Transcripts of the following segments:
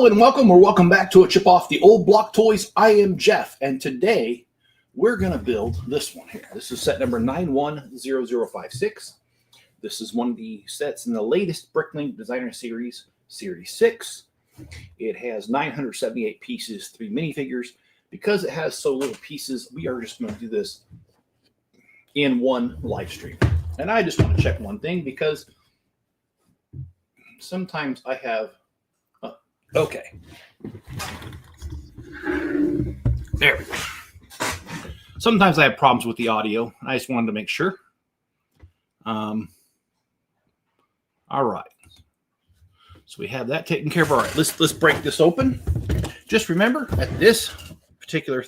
Hello and welcome, or welcome back to a Chip Off the Old Block Toys. I am Jeff, and today we're going to build this one here. This is set number 910056. This is one of the sets in the latest Bricklink Designer Series, Series 6. It has 978 pieces, 3 minifigures. Because it has so little pieces, we are just going to do this in one live stream. And I just want to check one thing, because sometimes I have... Okay. There we go. Sometimes I have problems with the audio. I just wanted to make sure. All right. So we have that taken care of. All right, let's break this open. Just remember, at this particular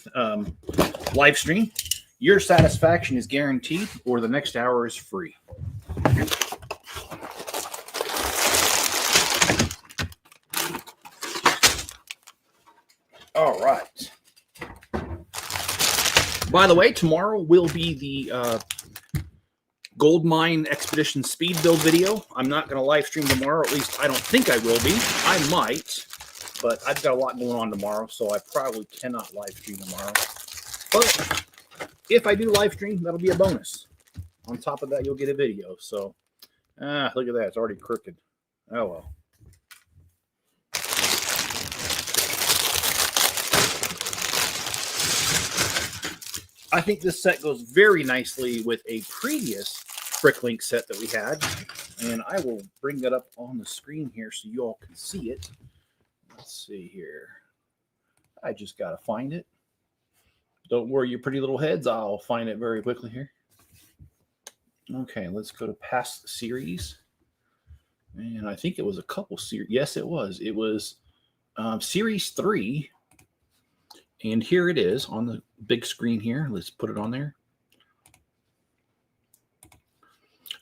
live stream, your satisfaction is guaranteed, or the next hour is free. All right. By the way, tomorrow will be the Gold Mine Expedition Speed Build video. I'm not going to live stream tomorrow. At least I don't think I will be. I might, but I've got a lot going on tomorrow, so I probably cannot live stream tomorrow. But if I do live stream, that'll be a bonus. On top of that, you'll get a video. So, look at that. It's already crooked. Oh, well. I think this set goes very nicely with a previous Bricklink set that we had. And I will bring that up on the screen here so you all can see it. Let's see here. I just got to find it. Don't worry, you pretty little heads. I'll find it very quickly here. Okay, let's go to past series. And I think it was a couple series. Yes, it was. It was Series 3. And here it is on the big screen here. Let's put it on there.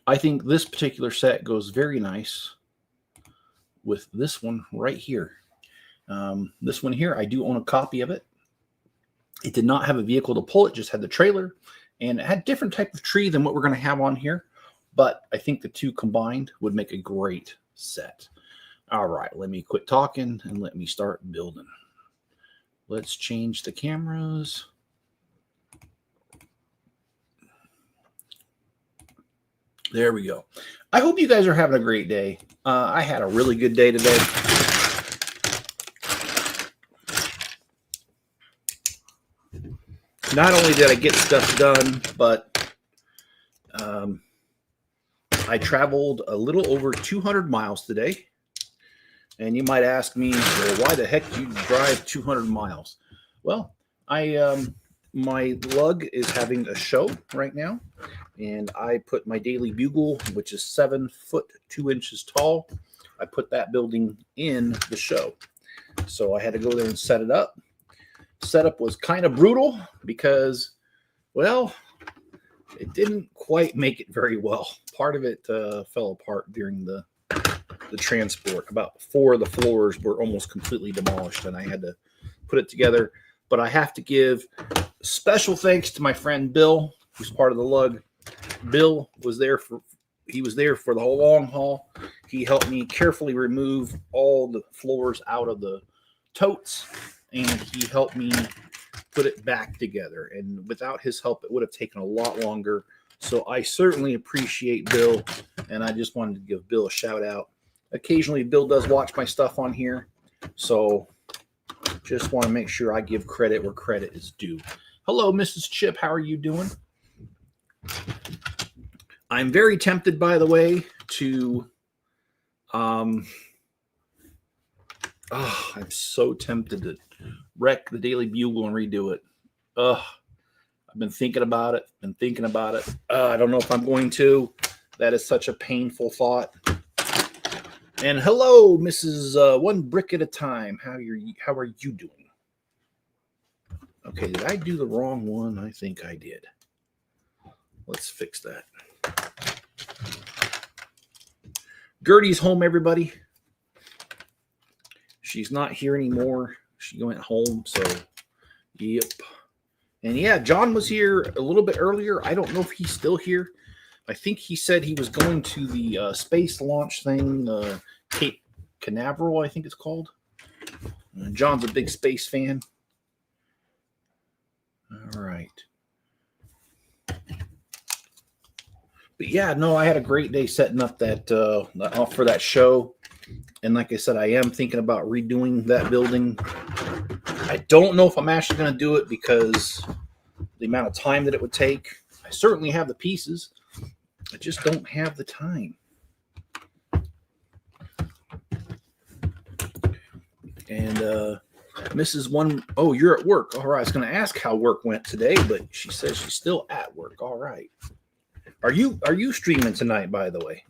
I think this particular set goes very nice with this one right here. This one here, I do own a copy of it. It did not have a vehicle to pull. It just had the trailer. And it had different type of tree than what we're going to have on here. But I think the two combined would make a great set. All right, let me quit talking and let me start building. Let's change the cameras. There we go. I hope you guys are having a great day. I had a really good day today. Not only did I get stuff done, but I traveled a little over 200 miles today. And you might ask me, well, why the heck do you drive 200 miles? Well, my lug is having a show right now, and I put my Daily Bugle, which is 7 foot 2 inches tall. I put that building in the show. So I had to go there and set it up. Setup was kind of brutal because, well, it didn't quite make it very well. Part of it fell apart during the transport. About 4 of the floors were almost completely demolished, and I had to put it together. But I have to give special thanks to my friend Bill, who's part of the lug. Bill was there for the whole long haul. He helped me carefully remove all the floors out of the totes, and he helped me put it back together. And without his help, it would have taken a lot longer. So I certainly appreciate Bill, and I just wanted to give Bill a shout out. Occasionally, Bill does watch my stuff on here, so just want to make sure I give credit where credit is due. Hello, Mrs. Chip. How are you doing? I'm very tempted, by the way, to... I'm so tempted to wreck the Daily Bugle and redo it. I've been thinking about it. I don't know if I'm going to. That is such a painful thought. And hello, Mrs. One Brick at a Time. How are you doing? Okay, did I do the wrong one? I think I did. Let's fix that. Gertie's home, everybody. She's not here anymore. She went home, so yep. And yeah, John was here a little bit earlier. I don't know if he's still here. I think he said he was going to the space launch thing, Cape Canaveral, I think it's called. John's a big space fan. All right. But yeah, no, I had a great day setting up that for that show. And like I said, I am thinking about redoing that building. I don't know if I'm actually going to do it because the amount of time that it would take. I certainly have the pieces. I just don't have the time. And Mrs. One, oh, you're at work. All right. I was going to ask how work went today, but she says she's still at work. All right. Are you streaming tonight, by the way?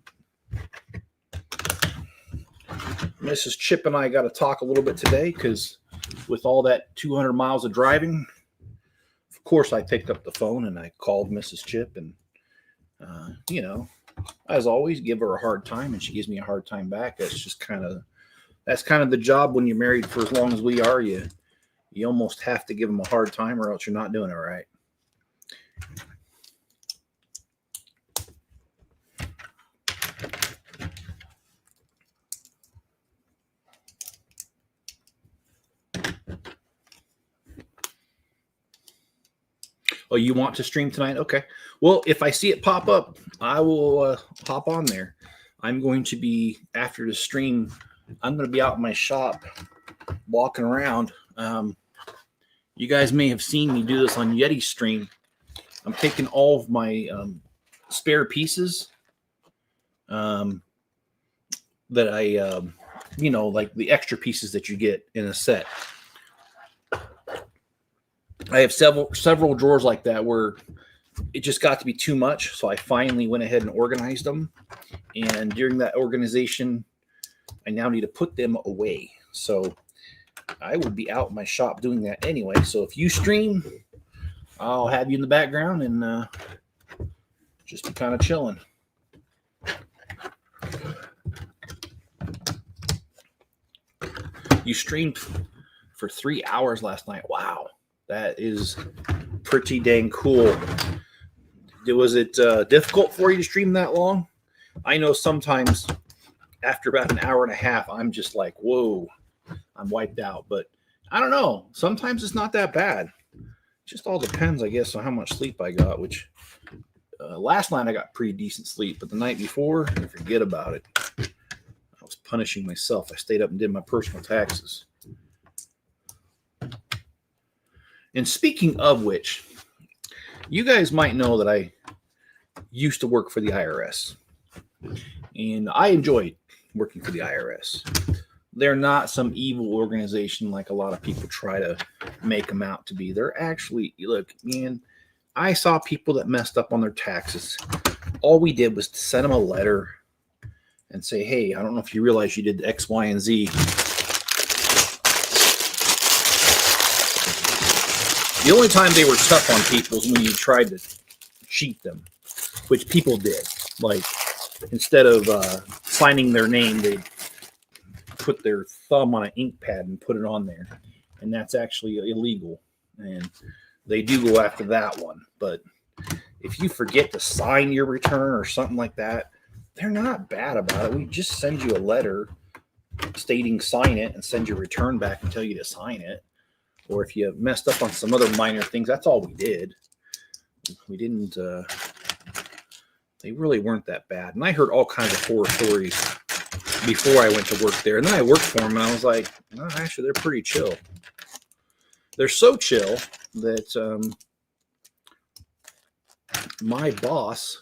Mrs. Chip and I got to talk a little bit today because with all that 200 miles of driving, of course, I picked up the phone and I called Mrs. Chip and, as always, give her a hard time and she gives me a hard time back. That's kind of the job when you're married for as long as we are. You almost have to give them a hard time or else you're not doing it right. Oh, you want to stream tonight? Okay. Well, if I see it pop up, I will hop on there. I'm going to be, after the stream, I'm going to be out in my shop walking around. You guys may have seen me do this on Yeti stream. I'm taking all of my spare pieces that I, like the extra pieces that you get in a set. I have several drawers like that where it just got to be too much. So I finally went ahead and organized them. And during that organization, I now need to put them away. So I will be out in my shop doing that anyway. So if you stream, I'll have you in the background and just be kind of chilling. You streamed for 3 hours last night. Wow. That is pretty dang cool. Was it difficult for you to stream that long? I know sometimes after about an hour and a half, I'm just like, whoa, I'm wiped out. But I don't know. Sometimes it's not that bad. It just all depends, I guess, on how much sleep I got, which last night I got pretty decent sleep. But the night before, forget about it. I was punishing myself. I stayed up and did my personal taxes. And speaking of which, you guys might know that I used to work for the IRS. And I enjoyed working for the IRS. They're not some evil organization like a lot of people try to make them out to be. They're actually, look, man, I saw people that messed up on their taxes. All we did was to send them a letter and say, hey, I don't know if you realize you did X, Y, and Z. The only time they were tough on people is when you tried to cheat them, which people did. Like, instead of signing their name, they'd put their thumb on an ink pad and put it on there. And that's actually illegal. And they do go after that one. But if you forget to sign your return or something like that, they're not bad about it. We just send you a letter stating sign it and send your return back and tell you to sign it. Or if you messed up on some other minor things, that's all we did. We didn't, they really weren't that bad. And I heard all kinds of horror stories before I went to work there. And then I worked for them and I was like, no, actually, they're pretty chill. They're so chill that my boss,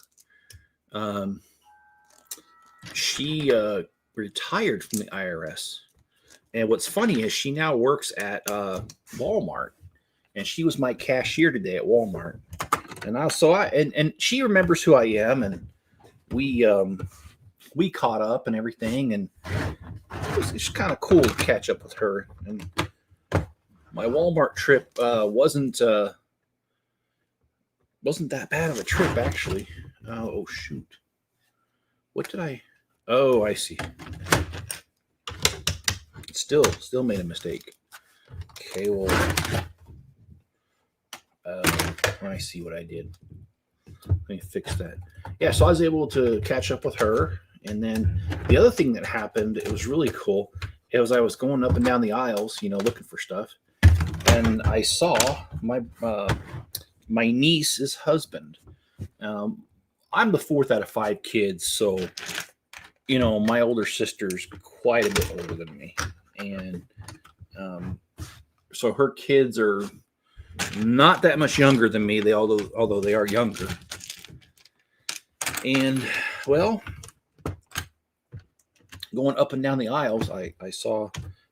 she retired from the IRS. And what's funny is she now works at Walmart, and she was my cashier today at Walmart. And she remembers who I am, and we caught up and everything, and it's kind of cool to catch up with her. And my Walmart trip wasn't that bad of a trip, actually. Oh shoot! What did I? Oh, I see. Still made a mistake. Okay, well, I see what I did. Let me fix that. Yeah, so I was able to catch up with her. And then the other thing that happened, it was really cool. as I was going up and down the aisles, looking for stuff, and I saw my niece's husband. Um, I'm the fourth out of five kids, so my older sister's quite a bit older than me, and um, so her kids are not that much younger than me. Although they are younger, and well, going up and down the aisles, I saw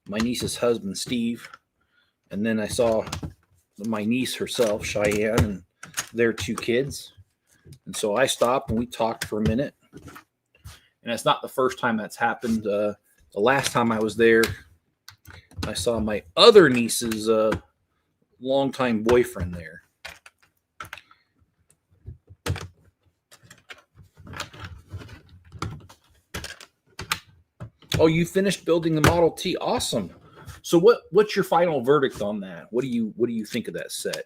my niece's husband, Steve, and then I saw my niece herself, Cheyenne, and their two kids. And so I stopped and we talked for a minute. And it's not the first time that's happened. The last time I was there, I saw my other niece's longtime boyfriend there. Oh, you finished building the Model T. Awesome. So what's your final verdict on that? What do you think of that set?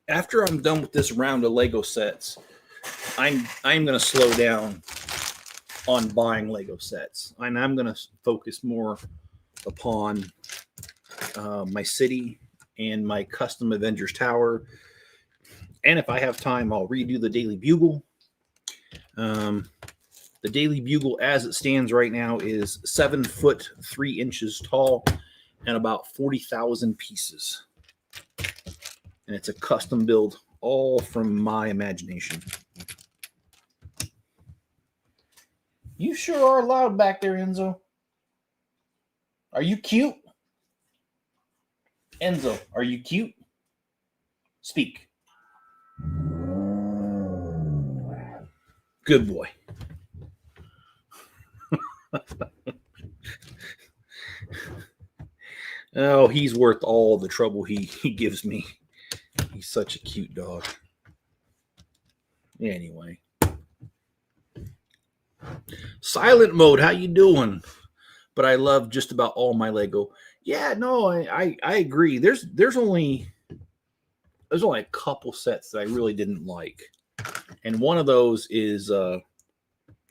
After I'm done with this round of Lego sets, I'm going to slow down on buying Lego sets, and I'm going to focus more upon my city and my custom Avengers Tower. And if I have time, I'll redo the Daily Bugle. The Daily Bugle, as it stands right now, is 7 foot 3 inches tall and about 40,000 pieces. And it's a custom build, all from my imagination. You sure are loud back there, Enzo. Are you cute? Enzo, are you cute? Speak. Good boy. Oh, he's worth all the trouble he gives me. He's such a cute dog. Anyway. Silent mode, how you doing? But I love just about all my Lego. Yeah, no, I agree. There's only a couple sets that I really didn't like. And one of those is those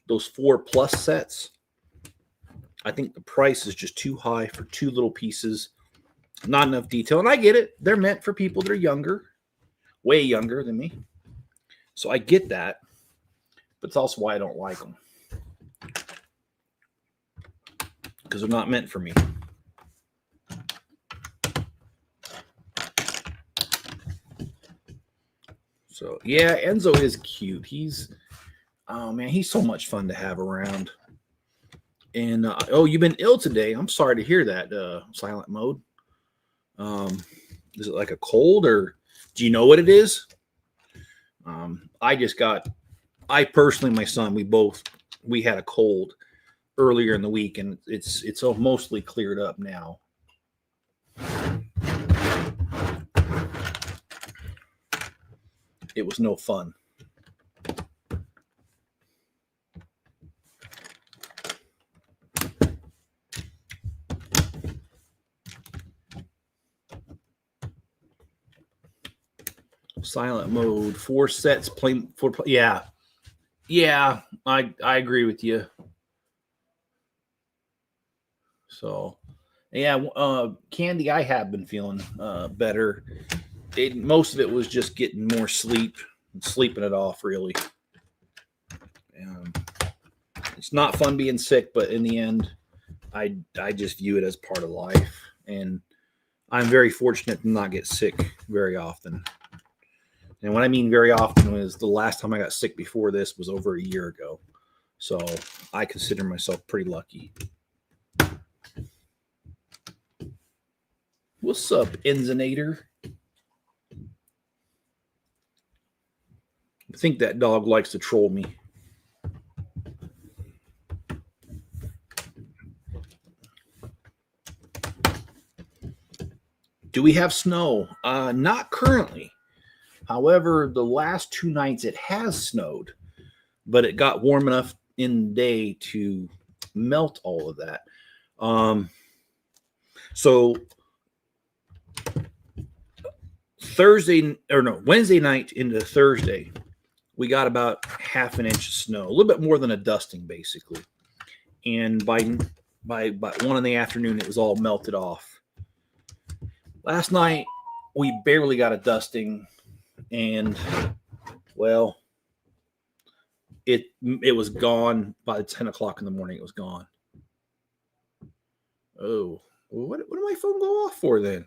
4+ sets. I think the price is just too high for 2 little pieces. Not enough detail. And I get it. They're meant for people that are younger, way younger than me. So I get that. But it's also why I don't like them. Because they're not meant for me. So, yeah, Enzo is cute. He's so much fun to have around. And, you've been ill today. I'm sorry to hear that, silent mode. Is it like a cold, or do you know what it is? I personally, my son, we had a cold earlier in the week, and it's mostly cleared up now. It was no fun. Silent mode, 4 sets, yeah. Yeah, I agree with you. So, yeah, Candy, I have been feeling better. Most of it was just getting more sleep and sleeping it off, really. It's not fun being sick, but in the end, I just view it as part of life. And I'm very fortunate to not get sick very often. And what I mean very often is the last time I got sick before this was over a year ago. So I consider myself pretty lucky. What's up, Enzinator? I think that dog likes to troll me. Do we have snow? Not currently. However, the last 2 nights it has snowed, but it got warm enough in the day to melt all of that. So Wednesday night into Thursday, we got about half an inch of snow, a little bit more than a dusting, basically. And by 1 in the afternoon, it was all melted off. Last night, we barely got a dusting, and well, it was gone by 10 o'clock in the morning. It was gone. Oh, what did my phone go off for then?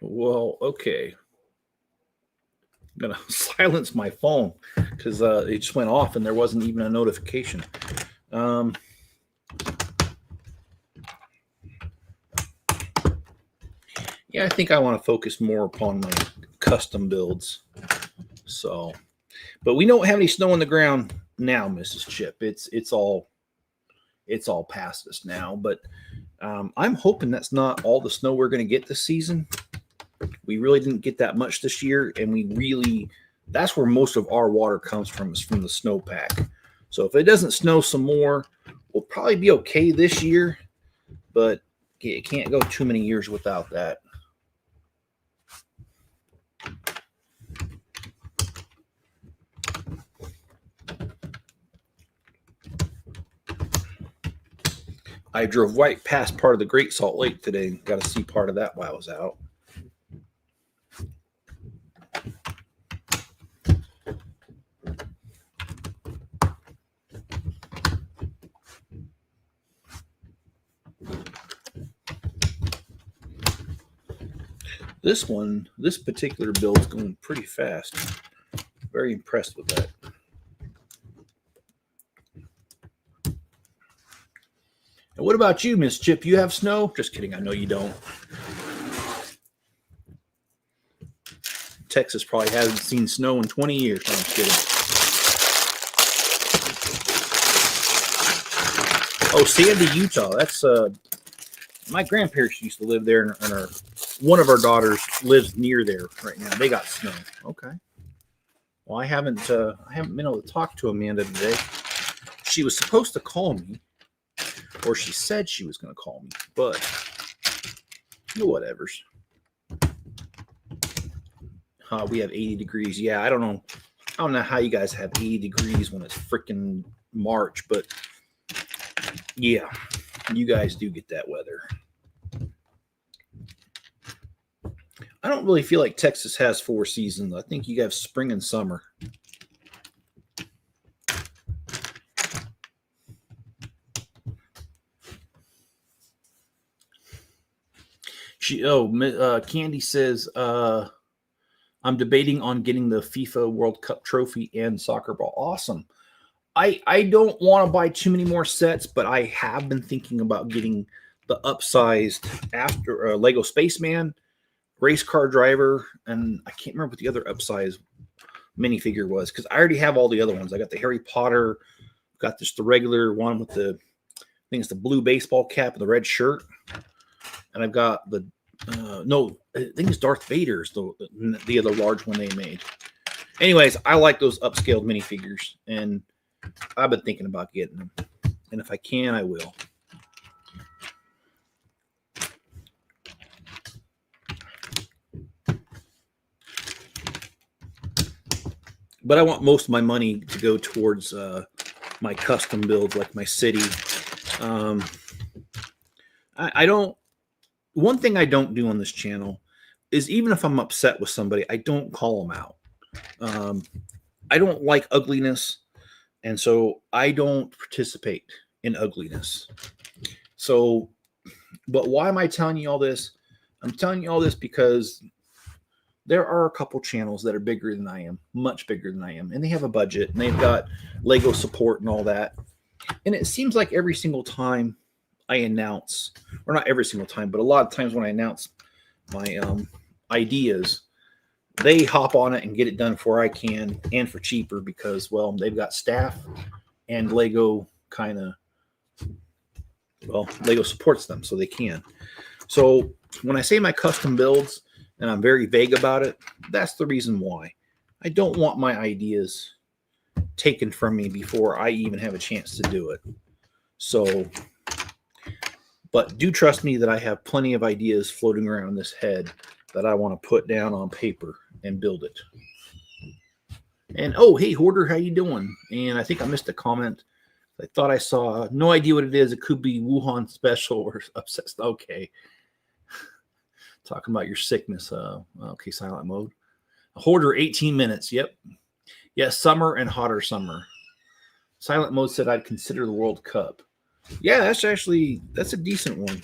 Well, okay. I'm gonna silence my phone because it just went off and there wasn't even a notification. Yeah, I think I want to focus more upon my custom builds. So, but we don't have any snow on the ground now, Mrs. Chip. It's all past us now. But I'm hoping that's not all the snow we're going to get this season. We really didn't get that much this year, and that's where most of our water comes from, is from the snowpack. So if it doesn't snow some more, we'll probably be okay this year, but it can't go too many years without that. I drove right past part of the Great Salt Lake today and got to see part of that while I was out. This particular build is going pretty fast. Very impressed with that. And what about you, Miss Chip? You have snow? Just kidding. I know you don't. Texas probably hasn't seen snow in 20 years. No, I'm just kidding. Oh, Sandy, Utah. That's my grandparents used to live there, and one of our daughters lives near there right now. They got snow. Okay. Well, I haven't been able to talk to Amanda today. She was supposed to call me, or she said she was going to call me, but whatevers. We have 80 degrees. Yeah, I don't know how you guys have 80 degrees when it's freaking March, but yeah, you guys do get that weather. I don't really feel like Texas has 4 seasons. I think you have spring and summer. Candy says, I'm debating on getting the FIFA World Cup trophy and soccer ball. Awesome. I don't want to buy too many more sets, but I have been thinking about getting the upsized Lego Spaceman, race car driver, and I can't remember what the other upsized minifigure was, because I already have all the other ones. I got the Harry Potter, got just the regular one with I think it's the blue baseball cap and the red shirt, and I've got I think it's Darth Vader's the other large one they made. Anyways, I like those upscaled minifigures, and I've been thinking about getting them, and if I can, I will. But I want most of my money to go towards my custom builds, like my city. I don't. One thing I don't do on this channel is, even if I'm upset with somebody, I don't call them out. I don't like ugliness, and so I don't participate in ugliness. So, but why am I telling you all this? I'm telling you all this because there are a couple channels that are bigger than I am, much bigger than I am, and they have a budget, and they've got Lego support and all that. And it seems like every single time I announce, or not every single time, but a lot of times when I announce my ideas, they hop on it and get it done before I can, and for cheaper, because, well, they've got staff and Lego kind of Well, Lego supports them, so they can. So when I say my custom builds and I'm very vague about it, that's the reason why. I don't want my ideas taken from me before I even have a chance to do it. So, but do trust me that I have plenty of ideas floating around this head that I want to put down on paper and build it. And oh, hey, Hoarder, how you doing? And I think I missed a comment. I thought I saw, no idea what it is. It could be Wuhan special or obsessed. Okay. Talking about your sickness. Okay, silent mode. Hoarder, 18 minutes. Yep. Yes, summer and hotter summer. Silent mode said I'd consider the World Cup. Yeah, that's a decent one.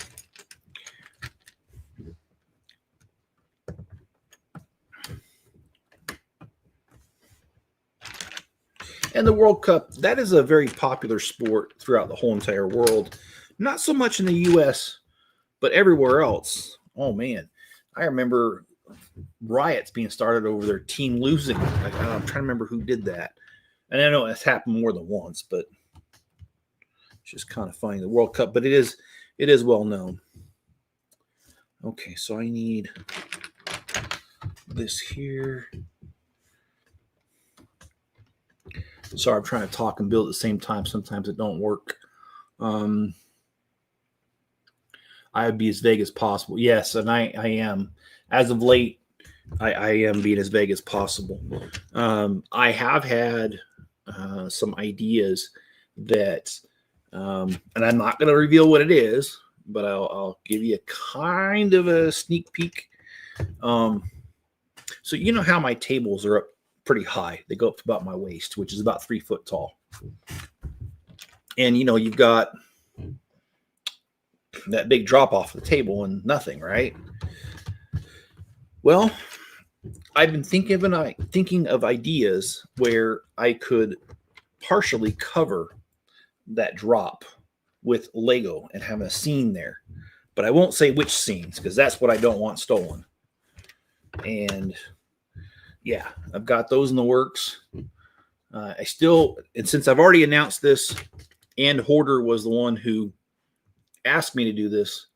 And the World Cup, that is a very popular sport throughout the whole entire world. Not so much in the U.S., but everywhere else. Oh, man. I remember riots being started over their team losing. I'm trying to remember who did that. And I know it's happened more than once, but it's just kind of funny. The World Cup, but it is well known. Okay, so I need this here. Sorry, I'm trying to talk and build at the same time. Sometimes it don't work. I would be as vague as possible. Yes, and I am. As of late, I am being as vague as possible. I have had some ideas that, and I'm not going to reveal what it is, but I'll give you a kind of a sneak peek. So you know how my tables are up pretty high. They go up to about my waist, which is about 3 foot tall. And you know, you've got that big drop off the table and nothing, right? Well, I've been thinking of ideas where I could partially cover that drop with Lego and have a scene there. But I won't say which scenes because that's what I don't want stolen. And yeah, I've got those in the works. And since I've already announced this, and Hoarder was the one who asked me to do this,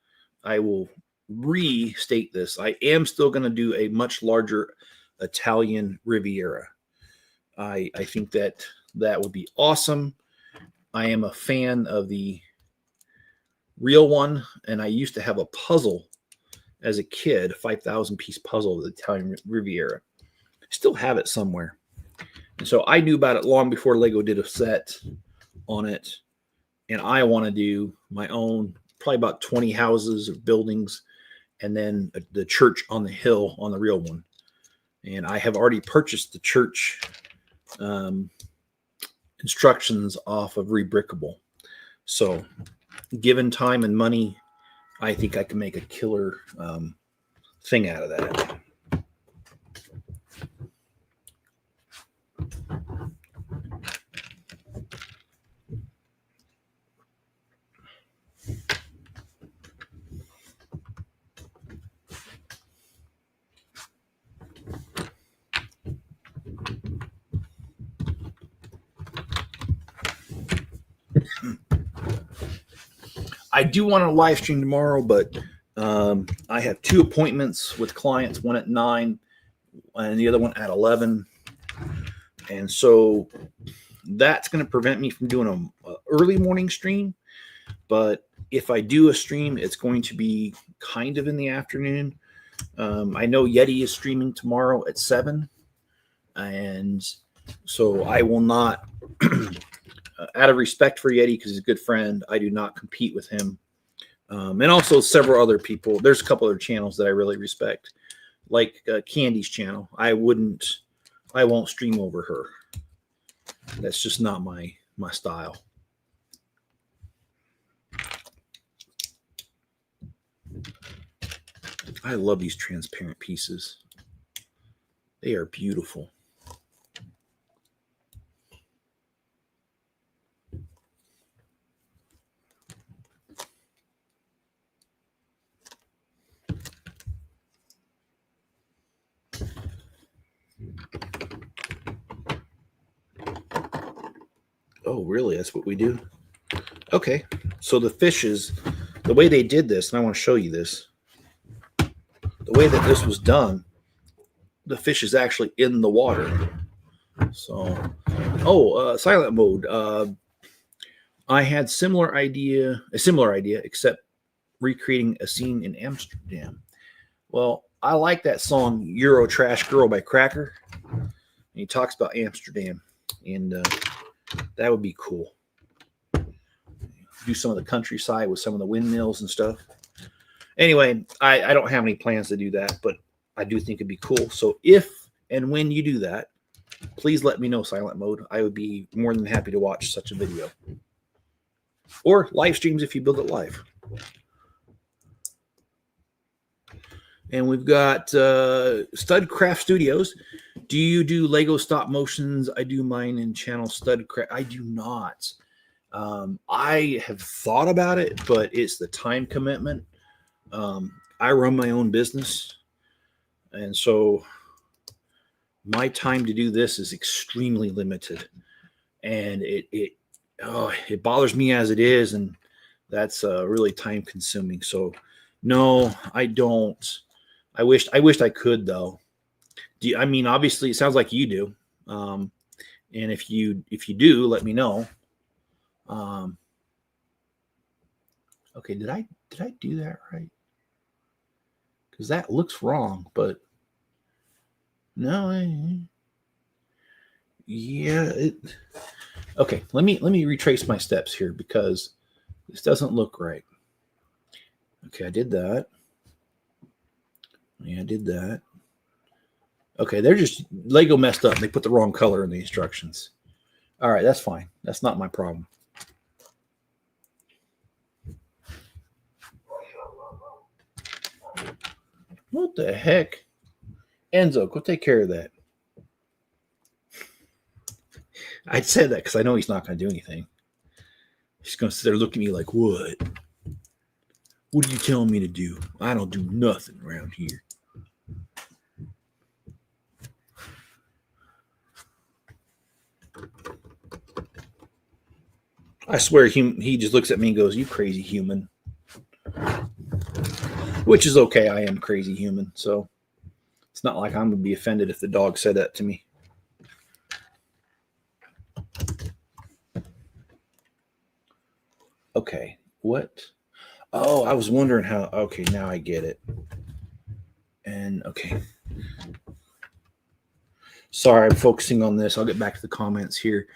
I will restate this. I am still going to do a much larger Italian Riviera. I think that would be awesome. I am a fan of the real one, and I used to have a puzzle as a kid, a 5,000 piece puzzle of the Italian Riviera. I still have it somewhere. And so I knew about it long before Lego did a set on it. And I want to do my own, probably about 20 houses or buildings, and then the church on the hill on the real one. And I have already purchased the church instructions off of Rebrickable. So given time and money, I think I can make a killer thing out of that. I do want to live stream tomorrow, but I have 2 appointments with clients, one at 9 and the other one at 11. And so that's going to prevent me from doing an early morning stream. But if I do a stream, it's going to be kind of in the afternoon. I know Yeti is streaming tomorrow at 7. And so I will not, out of respect for Yeti, because he's a good friend, I do not compete with him. And also several other people. There's a couple other channels that I really respect, like Candy's channel. I won't stream over her. That's just not my style. I love these transparent pieces. They are beautiful. Oh, really? That's what we do? Okay. So the fishes, the way they did this, and I want to show you this, the way that this was done, the fish is actually in the water. So, silent mode. I had a similar idea, except recreating a scene in Amsterdam. Well, I like that song Euro Trash Girl by Cracker. And he talks about Amsterdam, and that would be cool. Do some of the countryside with some of the windmills and stuff. Anyway, I don't have any plans to do that, but I do think it'd be cool. So if and when you do that, please let me know, silent mode. I would be more than happy to watch such a video. Or live streams if you build it live. And we've got Stud Craft Studios. Do you do Lego stop motions? I do mine in channel Stud Craft. I do not. I have thought about it, but it's the time commitment. I run my own business, and so my time to do this is extremely limited, and it bothers me as it is, and that's really time consuming. So no, I don't. I wished I could, though. I mean, obviously, it sounds like you do, and if you do, let me know. Okay, did I do that right? Because that looks wrong, but no, okay, let me retrace my steps here because this doesn't look right. Okay, I did that. Yeah, I did that. Okay, they're just Lego messed up. They put the wrong color in the instructions. All right, that's fine. That's not my problem. What the heck? Enzo, go take care of that. I said that because I know he's not going to do anything. He's going to sit there looking at me like, what? What are you telling me to do? I don't do nothing around here. I swear he just looks at me and goes, you crazy human. Which is okay. I am crazy human. So it's not like I'm going to be offended if the dog said that to me. Okay. What? Oh, I was wondering how. Okay, now I get it. And okay. Sorry, I'm focusing on this. I'll get back to the comments here.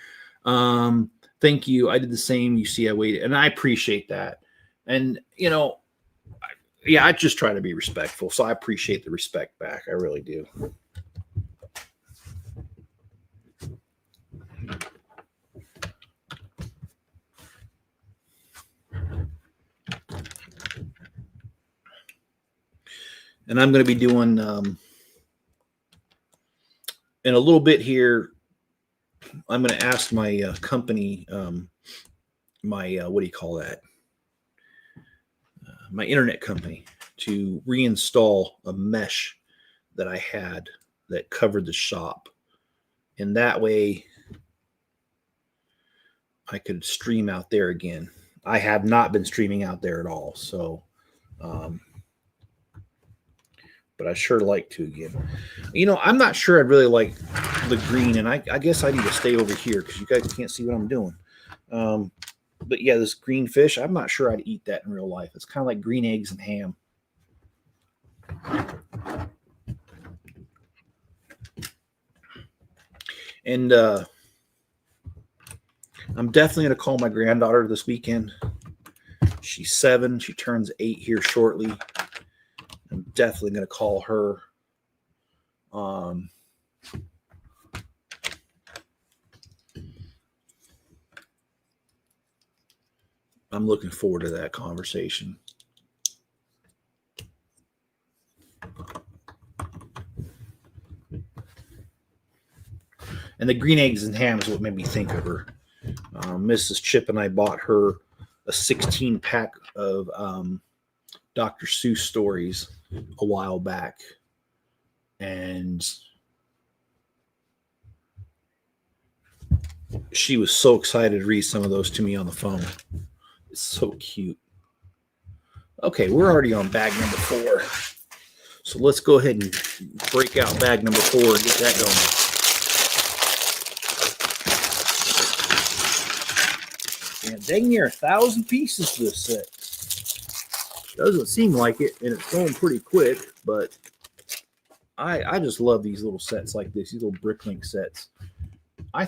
Thank you. I did the same. You see, I waited, and I appreciate that. And yeah, I just try to be respectful. So I appreciate the respect back. I really do. And I'm going to be doing in a little bit here. I'm going to ask my company, my what do you call that? My internet company to reinstall a mesh that I had that covered the shop. And that way I could stream out there again. I have not been streaming out there at all. So, but I sure like to again. I'm not sure I'd really like the green, and I guess I need to stay over here because you guys can't see what I'm doing. But yeah, this green fish, I'm not sure I'd eat that in real life. It's kind of like green eggs and ham. And I'm definitely going to call my granddaughter this weekend. She's 7. She turns 8 here shortly. I'm definitely going to call her. I'm looking forward to that conversation. And the green eggs and ham is what made me think of her. Mrs. Chip and I bought her a 16-pack of Dr. Seuss stories a while back. And she was so excited to read some of those to me on the phone. It's so cute. Okay, we're already on bag number 4. So let's go ahead and break out bag number 4 and get that going. And dang near 1,000 pieces to this set. Doesn't seem like it, and it's going pretty quick, but I just love these little sets like this, these little Bricklink sets. I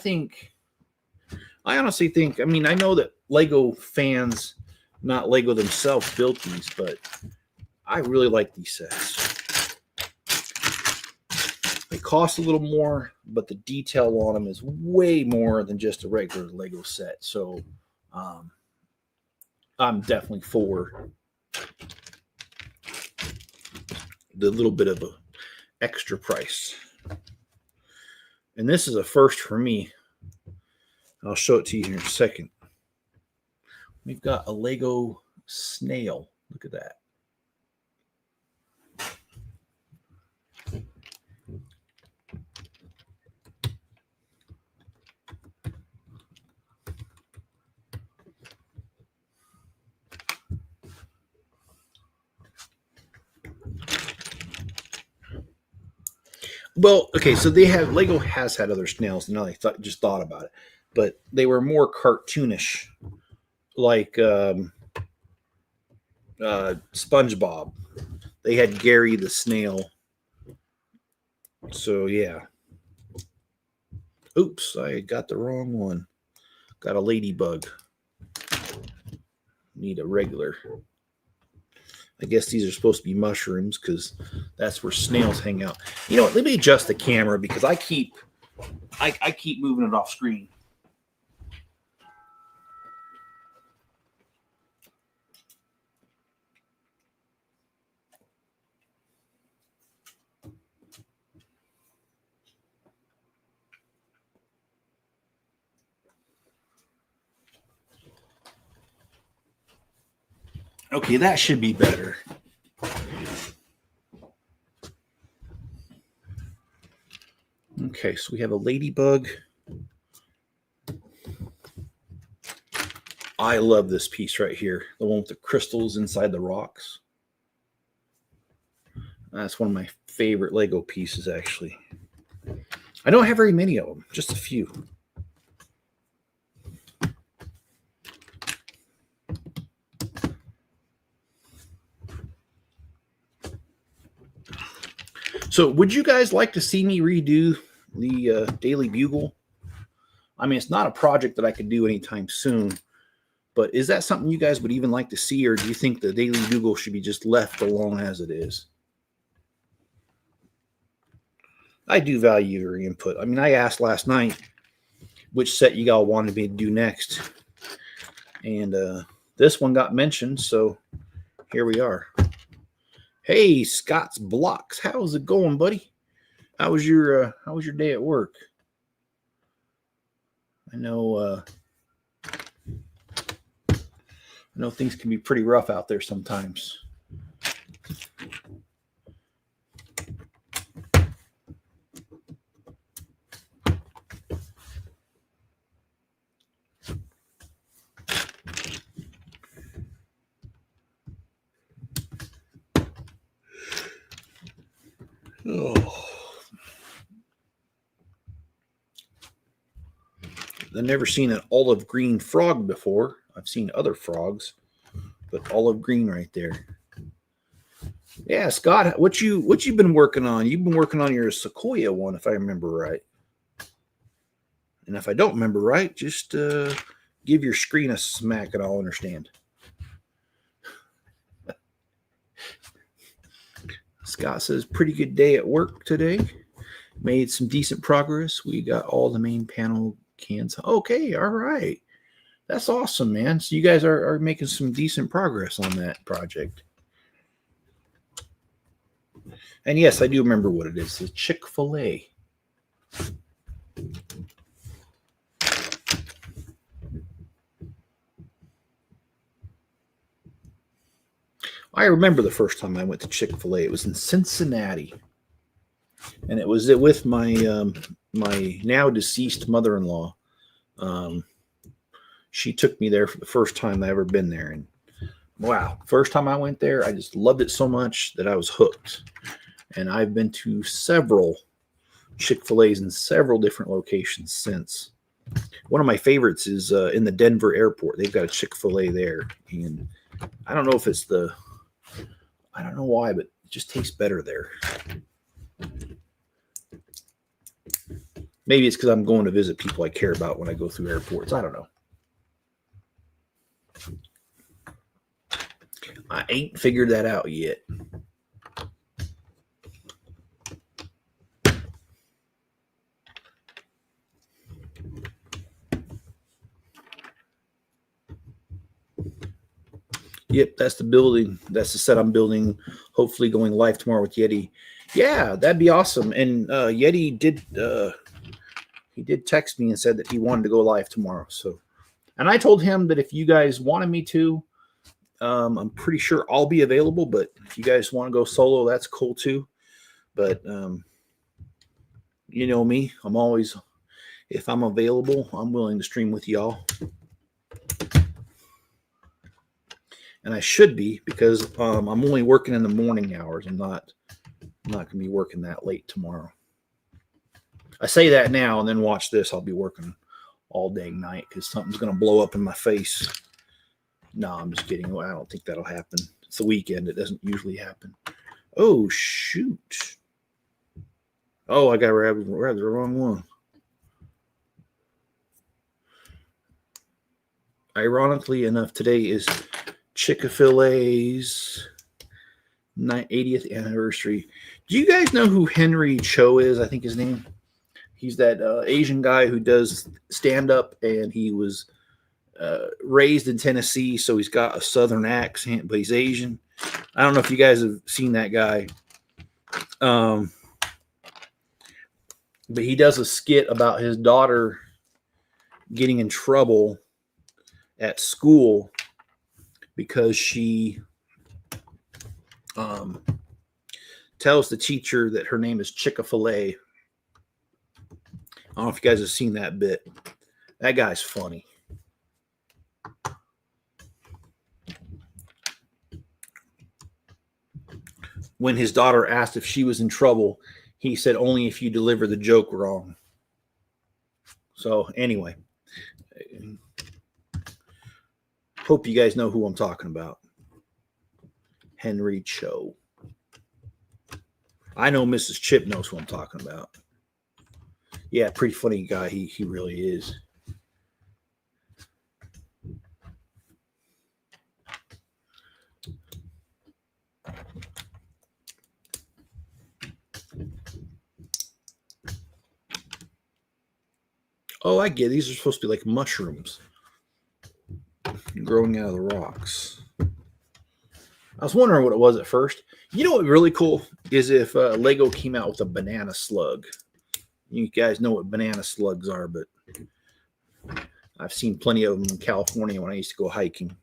honestly think, I mean, I know that Lego fans, not Lego themselves, built these, but I really like these sets. They cost a little more, but the detail on them is way more than just a regular Lego set. So I'm definitely for the little bit of a extra price. And this is a first for me. I'll show it to you here in a second. We've got a Lego snail. Look at that. Well, okay, so Lego has had other snails. Now I just thought about it, but they were more cartoonish, like SpongeBob. They had Gary the snail. So yeah. Oops, I got the wrong one. Got a ladybug. Need a regular. I guess these are supposed to be mushrooms because that's where snails hang out. You know what? Let me adjust the camera because I keep moving it off screen. Okay, that should be better. Okay, so we have a ladybug. I love this piece right here, the one with the crystals inside the rocks. That's one of my favorite Lego pieces, actually. I don't have very many of them, just a few. So would you guys like to see me redo the Daily Bugle? I mean, it's not a project that I could do anytime soon, but is that something you guys would even like to see, or do you think the Daily Bugle should be just left alone as it is? I do value your input. I mean, I asked last night which set you all wanted me to do next, and this one got mentioned, so here we are. Hey, Scott's Blocks, how's it going, buddy? How was your day at work? I know things can be pretty rough out there sometimes. Oh. I've never seen an olive green frog before. I've seen other frogs, but olive green right there. Yeah, Scott, what you been working on? You've been working on your Sequoia one, if I remember right. And if I don't remember right, just give your screen a smack and I'll understand. Scott says, pretty good day at work today. Made some decent progress. We got all the main panel cans. Okay, all right. That's awesome, man. So you guys are making some decent progress on that project. And yes, I do remember what it is. It's Chick-fil-A. I remember the first time I went to Chick-fil-A. It was in Cincinnati. And it was with my my now deceased mother-in-law. she took me there for the first time I ever been there. And wow, first time I went there, I just loved it so much that I was hooked. And I've been to several Chick-fil-A's in several different locations since. One of my favorites is in the Denver airport. They've got a Chick-fil-A there. And I don't know if it's I don't know why, but it just tastes better there. Maybe it's because I'm going to visit people I care about when I go through airports. I don't know. I ain't figured that out yet. Yep, that's the building. That's the set I'm building. Hopefully going live tomorrow with Yeti. Yeah, that'd be awesome. And Yeti did text me and said that he wanted to go live tomorrow. So, and I told him that if you guys wanted me to, I'm pretty sure I'll be available. But if you guys want to go solo, that's cool too. But you know me, I'm always, if I'm available, I'm willing to stream with y'all. And I should be, because I'm only working in the morning hours. I'm not going to be working that late tomorrow. I say that now, and then watch this. I'll be working all day and night because something's going to blow up in my face. No, I'm just kidding. I don't think that'll happen. It's the weekend. It doesn't usually happen. Oh, shoot. Oh, I got to grab the wrong one. Ironically enough, today is Chick-fil-A's 80th anniversary. Do you guys know who Henry Cho is? I think his name. He's that Asian guy who does stand-up, and he was raised in Tennessee, so he's got a southern accent, but he's Asian. I don't know if you guys have seen that guy. But he does a skit about his daughter getting in trouble at school because she tells the teacher that her name is Chick-fil-A. I don't know if you guys have seen that bit. That guy's funny. When his daughter asked if she was in trouble, he said only if you deliver the joke wrong. So anyway, hope you guys know who I'm talking about. Henry Cho. I know Mrs. Chip knows who I'm talking about. Yeah, pretty funny guy. He really is. Oh, I get it. These are supposed to be like mushrooms growing out of the rocks. I was wondering what it was at first. You know what would be really cool is if Lego came out with a banana slug. You guys know what banana slugs are, but I've seen plenty of them in California when I used to go hiking.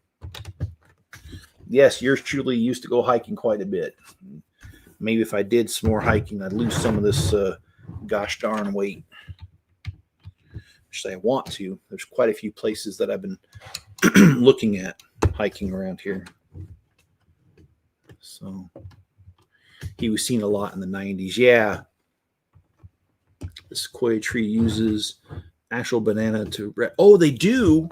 Yes, yours truly used to go hiking quite a bit. Maybe if I did some more hiking, I'd lose some of this gosh darn weight. Which I want to. There's quite a few places that I've been looking at hiking around here. So he was seen a lot in the 90s. Yeah. The sequoia tree uses actual banana to... Oh, they do?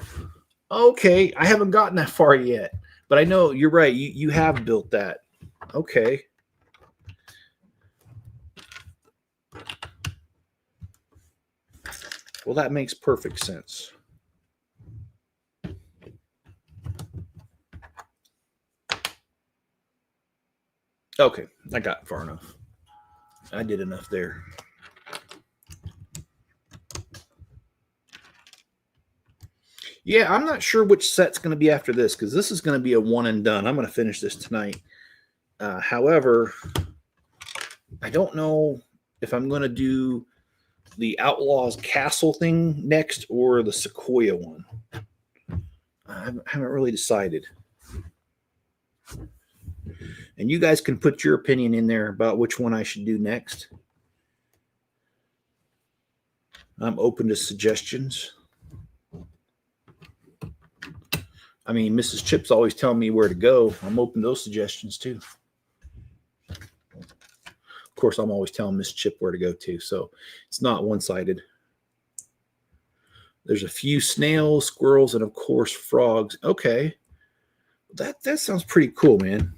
Okay. I haven't gotten that far yet. But I know you're right. You have built that. Okay. Well, that makes perfect sense. Okay, I got far enough. I did enough there. Yeah, I'm not sure which set's going to be after this because this is going to be a one and done. I'm going to finish this tonight. However, I don't know if I'm going to do the Outlaws Castle thing next or the Sequoia one. I haven't really decided. And you guys can put your opinion in there about which one I should do next. I'm open to suggestions. I mean, Mrs. Chip's always telling me where to go. I'm open to those suggestions too. Of course, I'm always telling Miss Chip where to go to, so it's not one-sided. There's a few snails, squirrels, and of course frogs. Okay, that sounds pretty cool, man.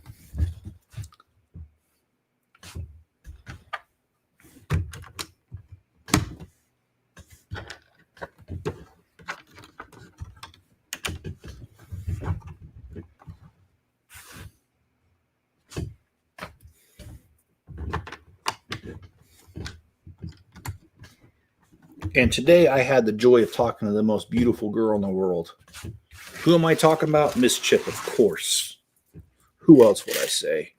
And today I had the joy of talking to the most beautiful girl in the world. Who am I talking about? Miss Chip, of course. Who else would I say?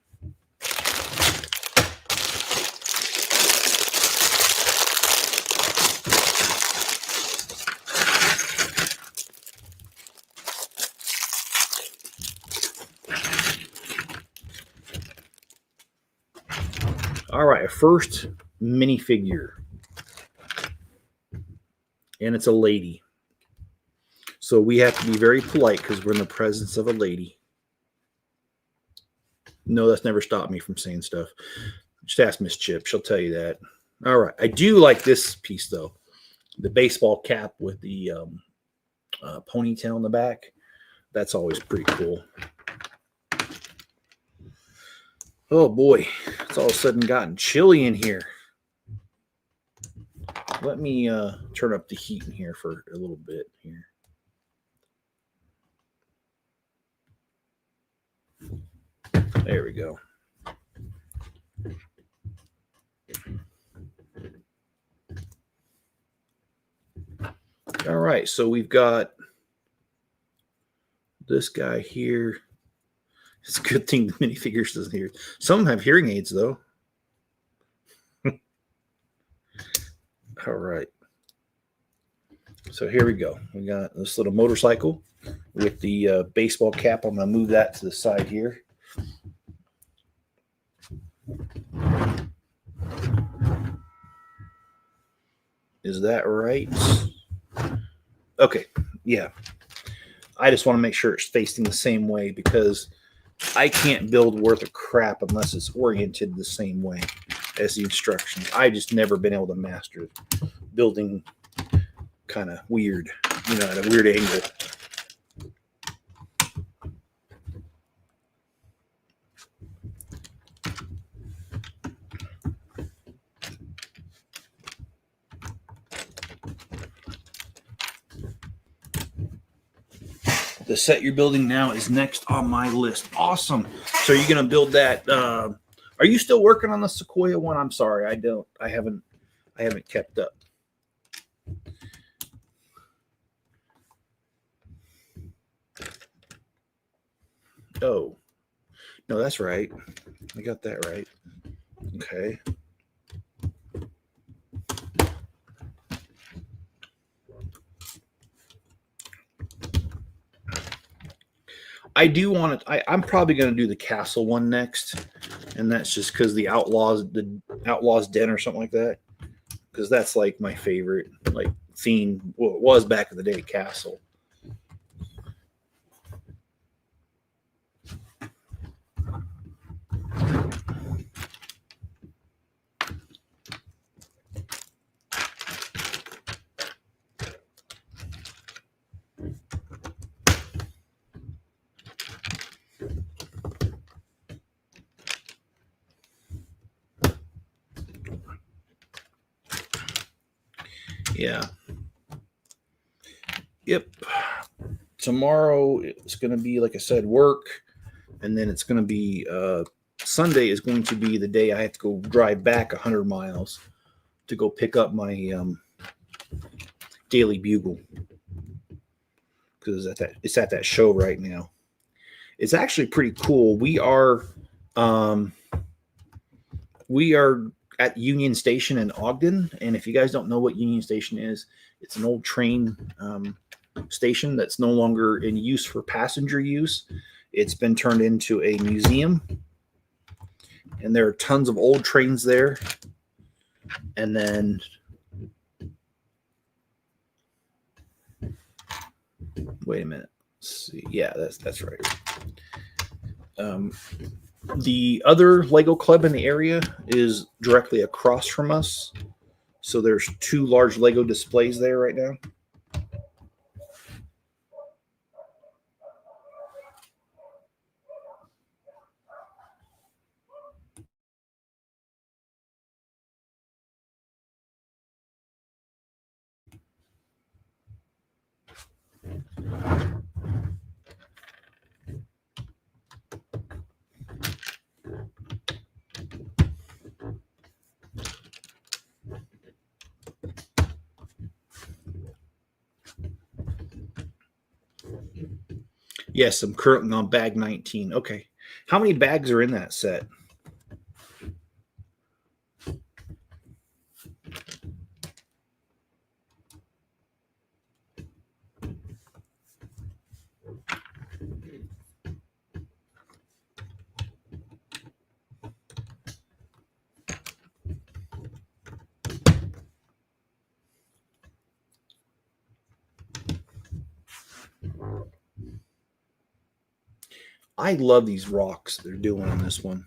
All right, first minifigure. And it's a lady. So we have to be very polite because we're in the presence of a lady. No, that's never stopped me from saying stuff. Just ask Miss Chip. She'll tell you that. All right. I do like this piece, though. The baseball cap with the ponytail in the back. That's always pretty cool. Oh, boy. It's all of a sudden gotten chilly in here. Let me turn up the heat in here for a little bit here. There we go. All right, so we've got this guy here. It's a good thing the minifigures doesn't hear. Some have hearing aids, though. All right. So here we go. We got this little motorcycle with the baseball cap. I'm going to move that to the side here. Is that right? Okay. Yeah. I just want to make sure it's facing the same way because I can't build worth of crap unless it's oriented the same way as the instructions. I just never been able to master building kind of weird, at a weird angle. The set you're building now is next on my list. Awesome. So you're going to build that. Are you still working on the Sequoia one? I'm sorry. I haven't kept up. Oh, no, that's right. I got that right. Okay. I do want to. I'm probably going to do the castle one next, and that's just because the Outlaws Den or something like that. Because that's like my favorite theme. Well, it was back in the day, castle. Yeah. Yep. Tomorrow it's going to be, like I said, work, and then it's going to be Sunday is going to be the day I have to go drive back 100 miles to go pick up my Daily Bugle because it's at that show right now. It's actually pretty cool. We are at Union Station in Ogden, and if you guys don't know what Union Station is, it's an old train station that's no longer in use for passenger use. It's been turned into a museum, and there are tons of old trains there. And then wait a minute. Let's see. Yeah, that's right. The other Lego club in the area is directly across from us. So there's 2 large Lego displays there right now. Yes, I'm currently on bag 19. Okay. How many bags are in that set? I love these rocks they're doing on this one.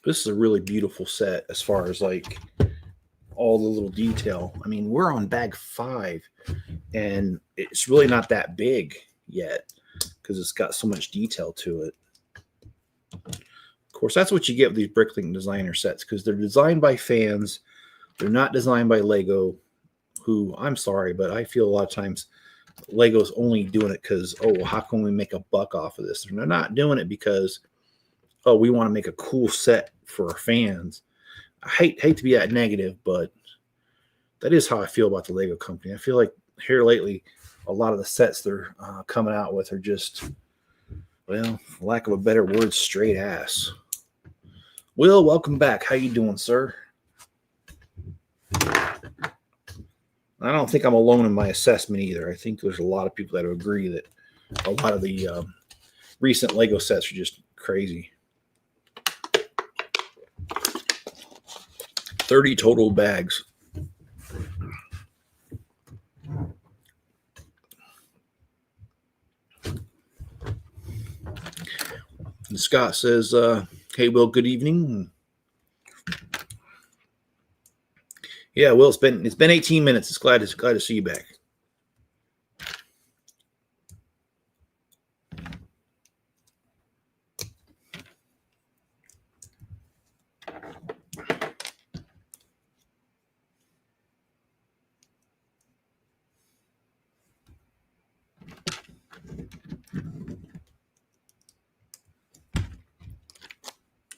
This is a really beautiful set as far as like all the little detail. I mean, we're on bag 5 and it's really not that big yet because it's got so much detail to it. Of course, that's what you get with these Bricklink Designer sets because they're designed by fans. They're not designed by Lego, who, I'm sorry, but I feel a lot of times Lego's only doing it because, oh, how can we make a buck off of this? They're not doing it because, oh, we want to make a cool set for our fans. I hate to be that negative, but that is how I feel about the Lego company. I feel like here lately, a lot of the sets they're coming out with are just, well, for lack of a better word, straight ass. Will, welcome back. How you doing, sir? I don't think I'm alone in my assessment either. I think there's a lot of people that agree that a lot of the recent Lego sets are just crazy. 30 total bags. And Scott says, hey, Will, good evening. Yeah, Will, it's been 18 minutes. It's glad to see you back.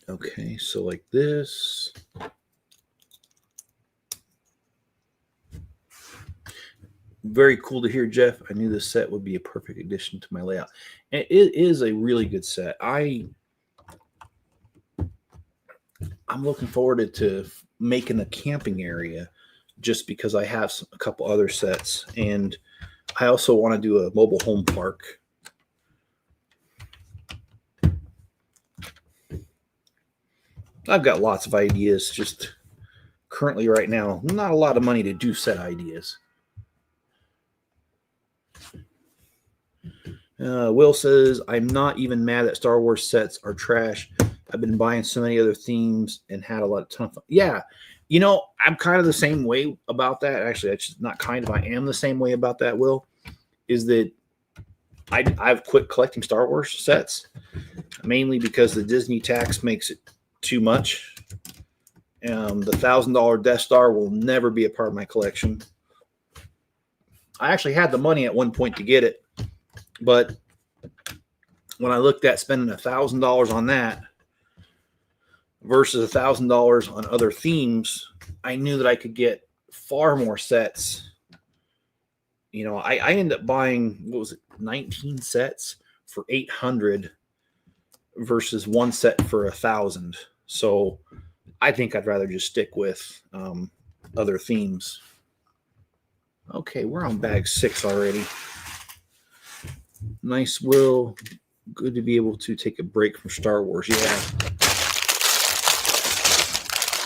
Okay, so like this. Very cool to hear, Jeff. I knew this set would be a perfect addition to my layout. And it is a really good set. I'm looking forward to making a camping area just because I have a couple other sets. And I also want to do a mobile home park. I've got lots of ideas, just currently right now, not a lot of money to do set ideas. Will says, I'm not even mad that Star Wars sets are trash. I've been buying so many other themes and had a ton of fun. Yeah, you know, I'm kind of the same way about that. Actually, that's not kind of, I am the same way about that, Will, is that I've quit collecting Star Wars sets, mainly because the Disney tax makes it too much. The $1,000 Death Star will never be a part of my collection. I actually had the money at one point to get it, but when I looked at spending $1,000 on that versus $1,000 on other themes, I knew that I could get far more sets. You know, I ended up buying, 19 sets for $800 versus one set for $1,000. So I think I'd rather just stick with other themes. Okay, we're on bag 6 already. Nice, Will. Good to be able to take a break from Star Wars. Yeah.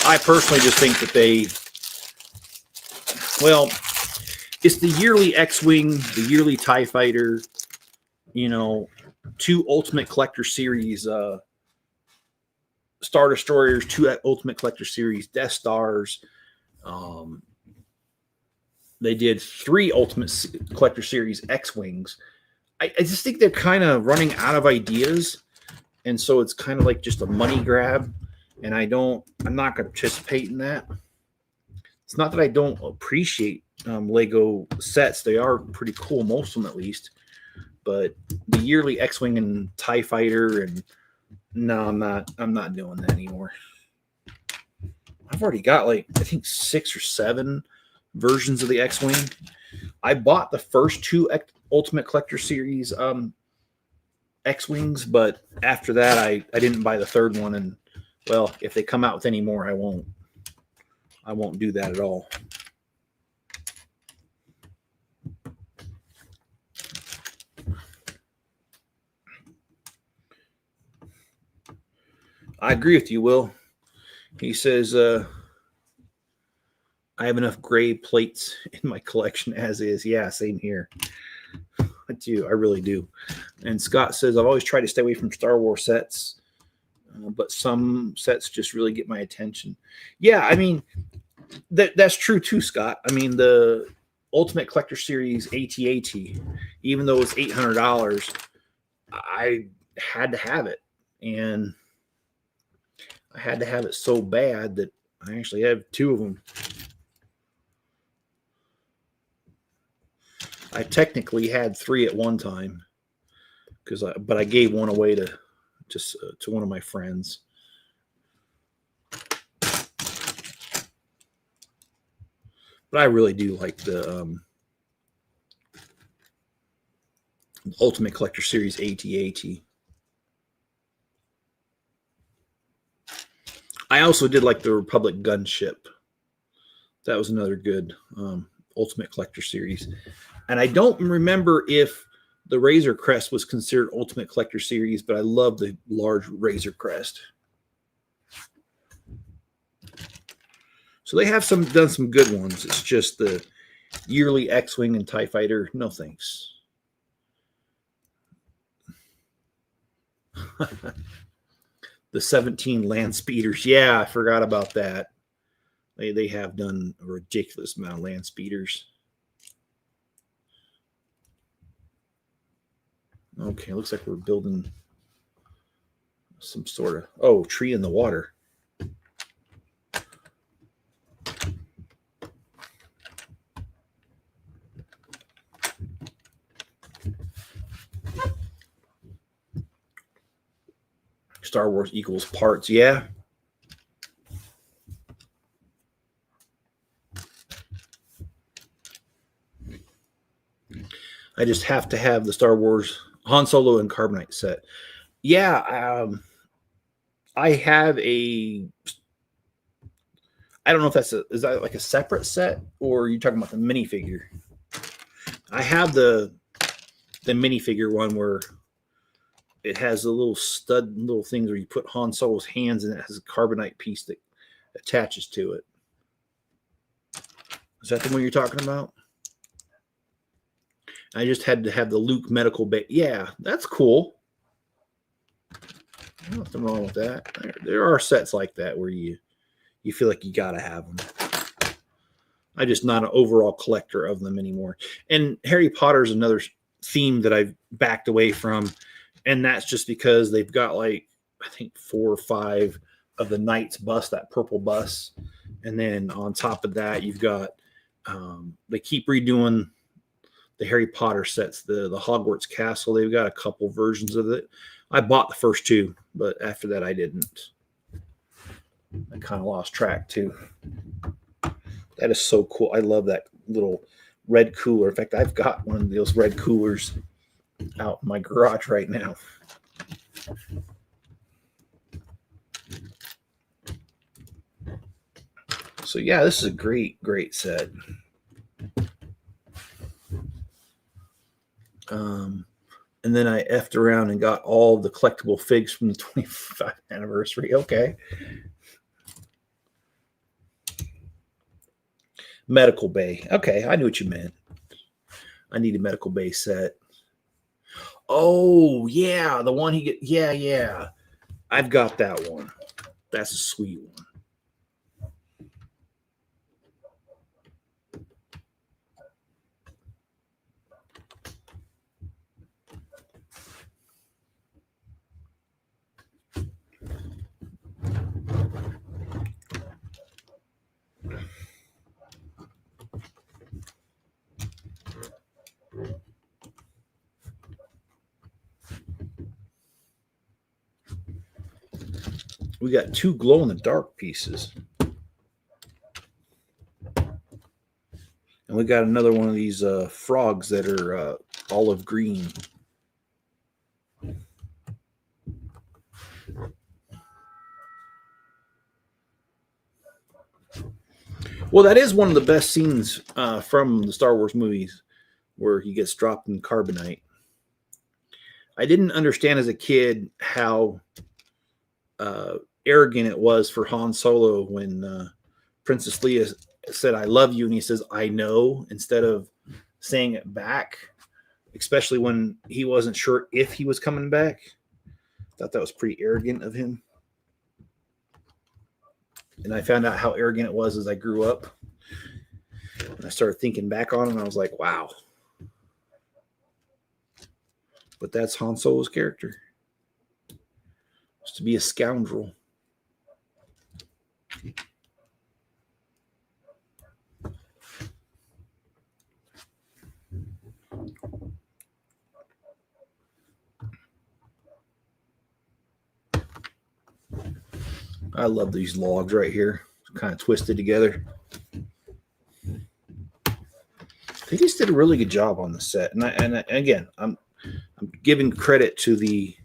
I personally just think that it's the yearly X-Wing, the yearly TIE Fighter, you know, 2 Ultimate Collector Series Star Destroyers, 2 Ultimate Collector Series Death Stars. They did 3 Ultimate Collector Series X-Wings. I just think they're kind of running out of ideas. And so it's kind of like just a money grab. And I'm not going to participate in that. It's not that I don't appreciate Lego sets. They are pretty cool, most of them at least. But the yearly X-Wing and TIE Fighter, and no, I'm not doing that anymore. I've already got like, I think 6 or 7 versions of the X-Wing. I bought the first 2 Ultimate Collector Series X-Wings, but after that I didn't buy the 3rd one. And well, if they come out with any more, I won't do that at all. I agree with you, Will. He says, I have enough gray plates in my collection as is. Yeah, same here. I do. I really do. And Scott says, I've always tried to stay away from Star Wars sets, but some sets just really get my attention. Yeah, I mean, that's true too, Scott. I mean, the Ultimate Collector Series AT-AT, even though it's $800, I had to have it. And I had to have it so bad that I actually have 2 of them. I technically had 3 at one time, but I gave one away to one of my friends. But I really do like the Ultimate Collector Series AT-AT. I also did like the Republic Gunship. That was another good Ultimate Collector Series. And I don't remember if the Razor Crest was considered Ultimate Collector Series, but I love the large Razor Crest. So they have done some good ones. It's just the yearly X-Wing and TIE Fighter. No thanks. The 17 land speeders. Yeah, I forgot about that. They have done a ridiculous amount of land speeders. Okay, looks like we're building some sort of tree in the water. Star Wars equals parts, yeah. I just have to have the Star Wars Han Solo and Carbonite set. Yeah, I have I don't know if is that like a separate set, or are you talking about the minifigure? I have the minifigure one where it has the little little things where you put Han Solo's hands, and it has a carbonite piece that attaches to it. Is that the one you're talking about? I just had to have the Luke medical bay. Yeah, that's cool. Nothing wrong with that. There are sets like that where you feel like you gotta have them. I'm just not an overall collector of them anymore. And Harry Potter is another theme that I've backed away from, and that's just because they've got like I think 4 or 5 of the Knights bus, that purple bus, and then on top of that you've got they keep redoing the Harry Potter sets, the Hogwarts Castle. They've got a couple versions of it. I bought the first 2, but after that I didn't. I kind of lost track too. That is so cool. I love that little red cooler. In fact, I've got one of those red coolers out in my garage right now. So yeah, this is a great set. And then I effed around and got all the collectible figs from the 25th anniversary. Okay. Medical bay. Okay, I knew what you meant. I need a medical bay set. Oh, yeah, the one he get. Yeah, yeah. I've got that one. That's a sweet one. We got 2 glow-in-the-dark pieces. And we got another one of these frogs that are olive green. Well, that is one of the best scenes from the Star Wars movies, where he gets dropped in carbonite. I didn't understand as a kid how arrogant it was for Han Solo when Princess Leia said, "I love you," and he says, "I know," instead of saying it back, especially when he wasn't sure if he was coming back. Thought that was pretty arrogant of him. And I found out how arrogant it was as I grew up. And I started thinking back on it, and I was like, wow. But that's Han Solo's character. Just to be a scoundrel. I love these logs right here. Kind of twisted together. They just did a really good job on the set. And again, I'm giving credit to the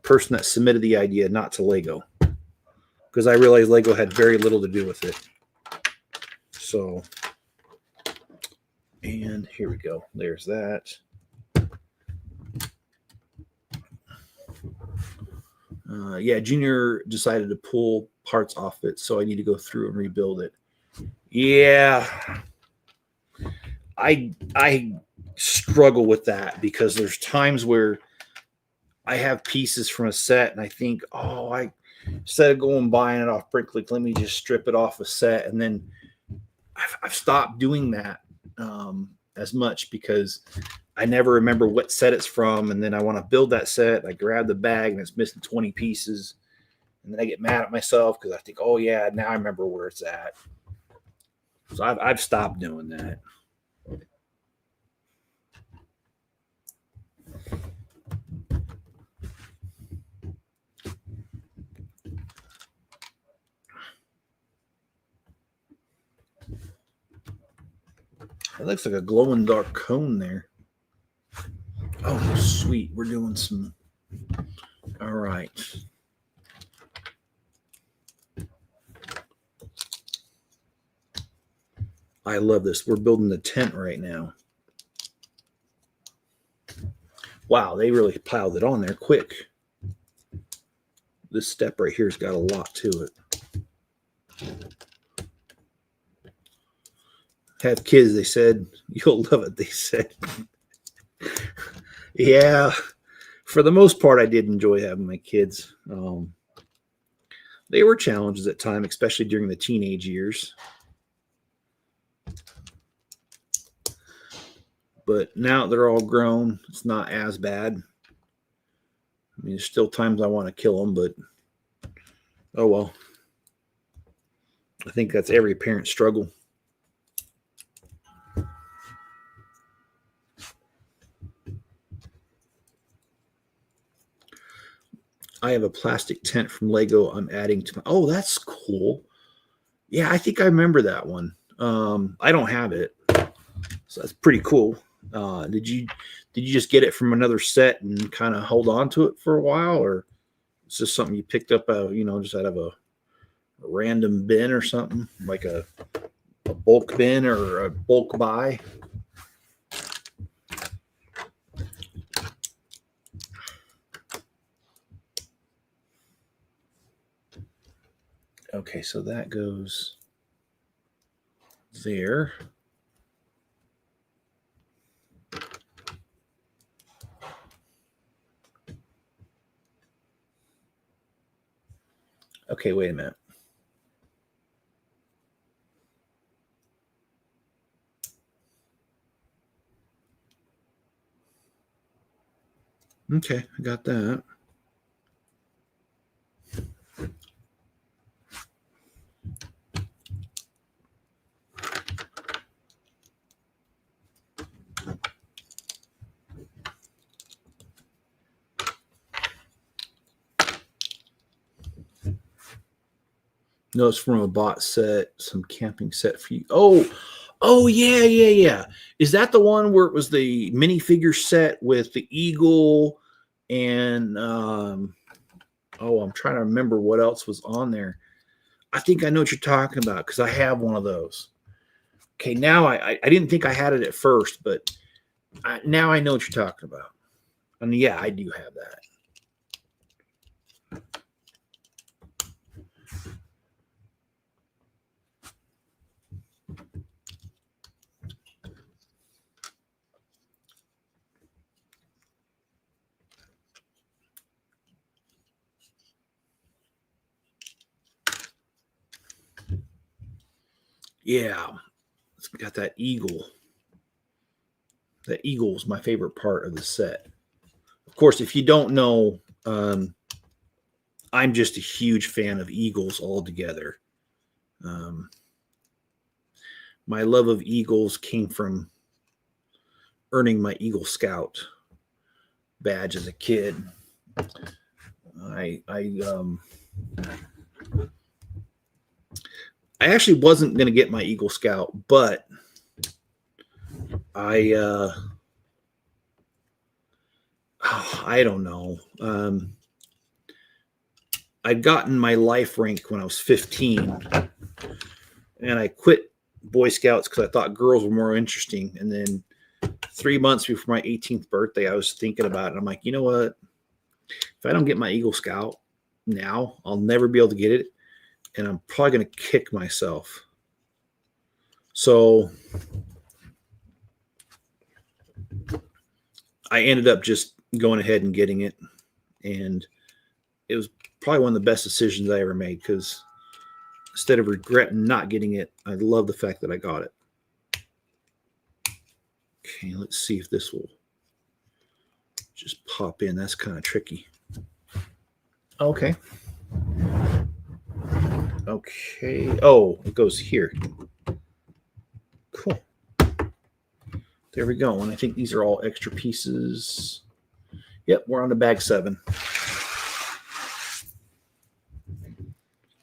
person that submitted the idea, not to Lego, because I realized Lego had very little to do with it. So, and here we go. There's that. Yeah, Junior decided to pull parts off it, so I need to go through and rebuild it. Yeah, I struggle with that because there's times where I have pieces from a set and I think, oh, I instead of going buying it off Bricklink, let me just strip it off a set, and then I've stopped doing that as much because I never remember what set it's from, and then I want to build that set. I grab the bag and it's missing 20 pieces, and then I get mad at myself because I think, oh yeah, now I remember where it's at. So I've stopped doing that. It looks like a glow-in-the-dark cone there. Oh, sweet. We're doing some. All right. I love this. We're building the tent right now. Wow, they really piled it on there quick. This step right here has got a lot to it. Have kids, they said. You'll love it, they said. Yeah, for the most part, I did enjoy having my kids. They were challenges at times, especially during the teenage years. But now they're all grown, it's not as bad. I mean, there's still times I want to kill them, but oh well. I think that's every parent's struggle. I have a plastic tent from Lego I'm adding to my. Oh, that's cool. Yeah, I think I remember that one. I don't have it, so that's pretty cool. Did you just get it from another set and kind of hold on to it for a while, or is this something you picked up just out of a random bin or something, like a bulk bin or a bulk buy? Okay, so that goes there. Okay, wait a minute. Okay, I got that. No, it's from a bot set, some camping set for you. Oh yeah. Is that the one where it was the minifigure set with the eagle and I'm trying to remember what else was on there. I think I know what you're talking about because I have one of those. Okay, now I didn't think I had it at first, but now I know what you're talking about. And yeah, I do have that. Yeah, it's got that eagle. That eagle is my favorite part of the set. Of course, if you don't know, I'm just a huge fan of eagles altogether. My love of eagles came from earning my Eagle Scout badge as a kid. I actually wasn't going to get my Eagle Scout, but I don't know. I'd gotten my life rank when I was 15, and I quit Boy Scouts because I thought girls were more interesting. And then 3 months before my 18th birthday, I was thinking about it. I'm like, you know what? If I don't get my Eagle Scout now, I'll never be able to get it, and I'm probably going to kick myself. So I ended up just going ahead and getting it, and it was probably one of the best decisions I ever made because instead of regretting not getting it, I love the fact that I got it. Okay, let's see if this will just pop in. That's kind of tricky. Okay. Okay. Oh, it goes here. Cool. There we go. And I think these are all extra pieces. Yep, we're on to bag 7.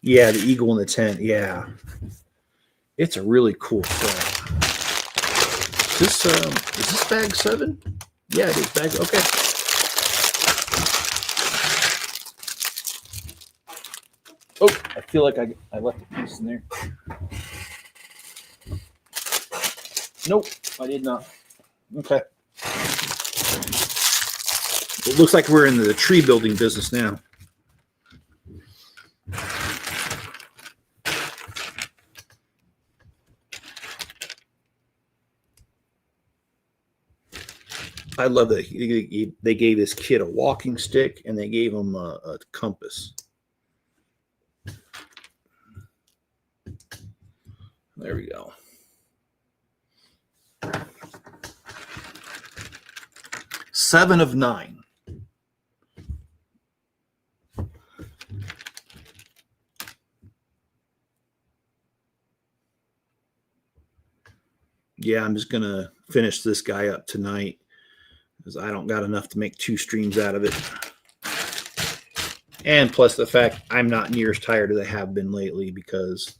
Yeah, the eagle in the tent. Yeah. It's a really cool set. Is this bag 7? Yeah, it is bag. Okay. Oh, I feel like I left a piece in there. Nope, I did not. Okay. It looks like we're in the tree building business now. I love that they gave this kid a walking stick and they gave him a compass. There we go. Seven of 9. Yeah, I'm just going to finish this guy up tonight because I don't got enough to make 2 streams out of it. And plus the fact I'm not near as tired as I have been lately because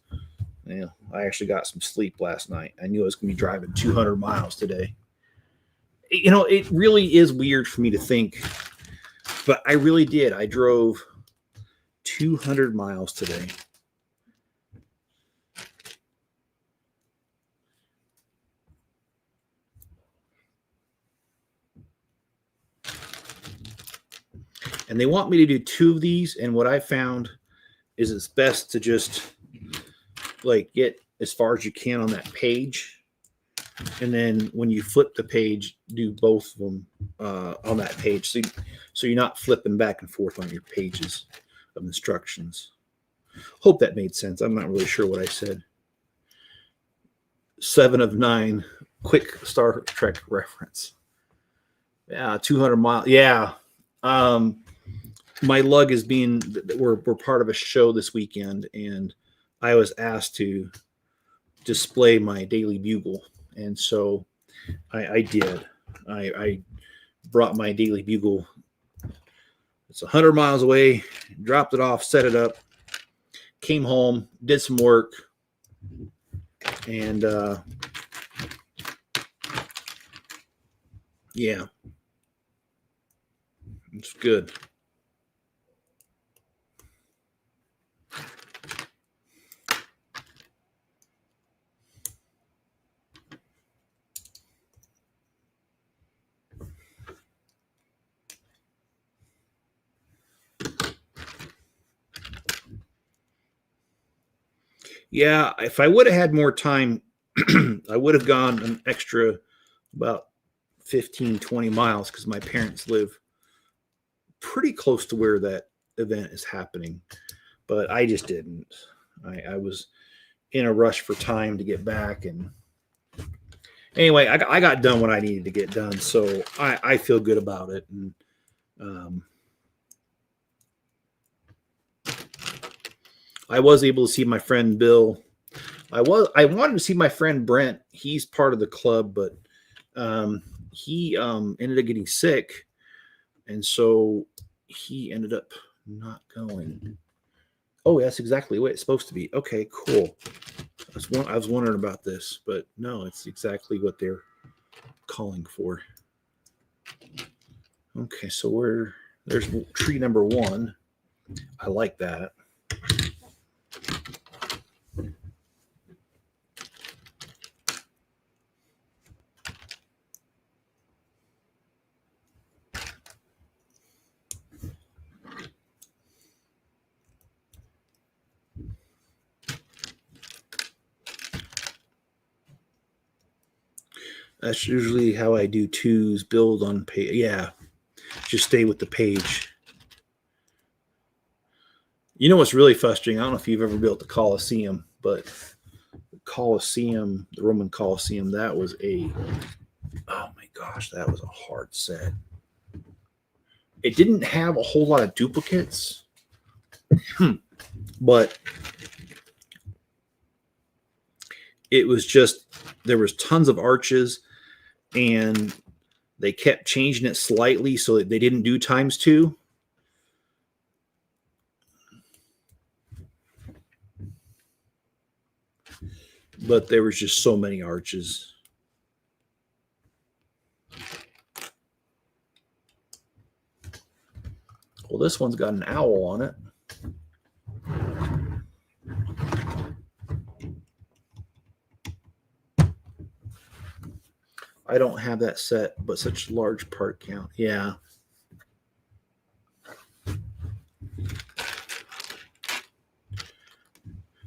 I actually got some sleep last night. I knew I was going to be driving 200 miles today. It really is weird for me to think, but I really did. I drove 200 miles today. And they want me to do 2 of these, and what I found is it's best to just get as far as you can on that page, and then when you flip the page, do both of them on that page, so you're not flipping back and forth on your pages of instructions. Hope that made sense. I'm not really sure what I said. 7 of 9, quick Star Trek reference. Yeah, 200 miles. Yeah. My lug is we're part of a show this weekend, and I was asked to display my Daily Bugle. And so I did. I brought my Daily Bugle. It's 100 miles away, dropped it off, set it up, came home, did some work, and yeah, it's good. Yeah, if I would have had more time, I would have gone an extra about 15, 20 miles because my parents live pretty close to where that event is happening. But I just didn't. I was in a rush for time to get back. And anyway, I got done what I needed to get done. So I feel good about it. And I was able to see my friend Bill. I wanted to see my friend Brent. He's part of the club, but he ended up getting sick, and so he ended up not going. Oh, that's exactly the way it's supposed to be. Okay, cool. I was wondering about this, but no, it's exactly what they're calling for. Okay, so there's tree number 1. I like that. That's usually how I do 2s, build on page. Yeah, just stay with the page. You know what's really frustrating? I don't know if you've ever built the Colosseum, but the Colosseum, the Roman Colosseum, that was oh my gosh, that was a hard set. It didn't have a whole lot of duplicates, but it was just, there was tons of arches, and they kept changing it slightly so that they didn't do ×2. But there was just so many arches. Well, this one's got an owl on it. I don't have that set, but such large part count. Yeah.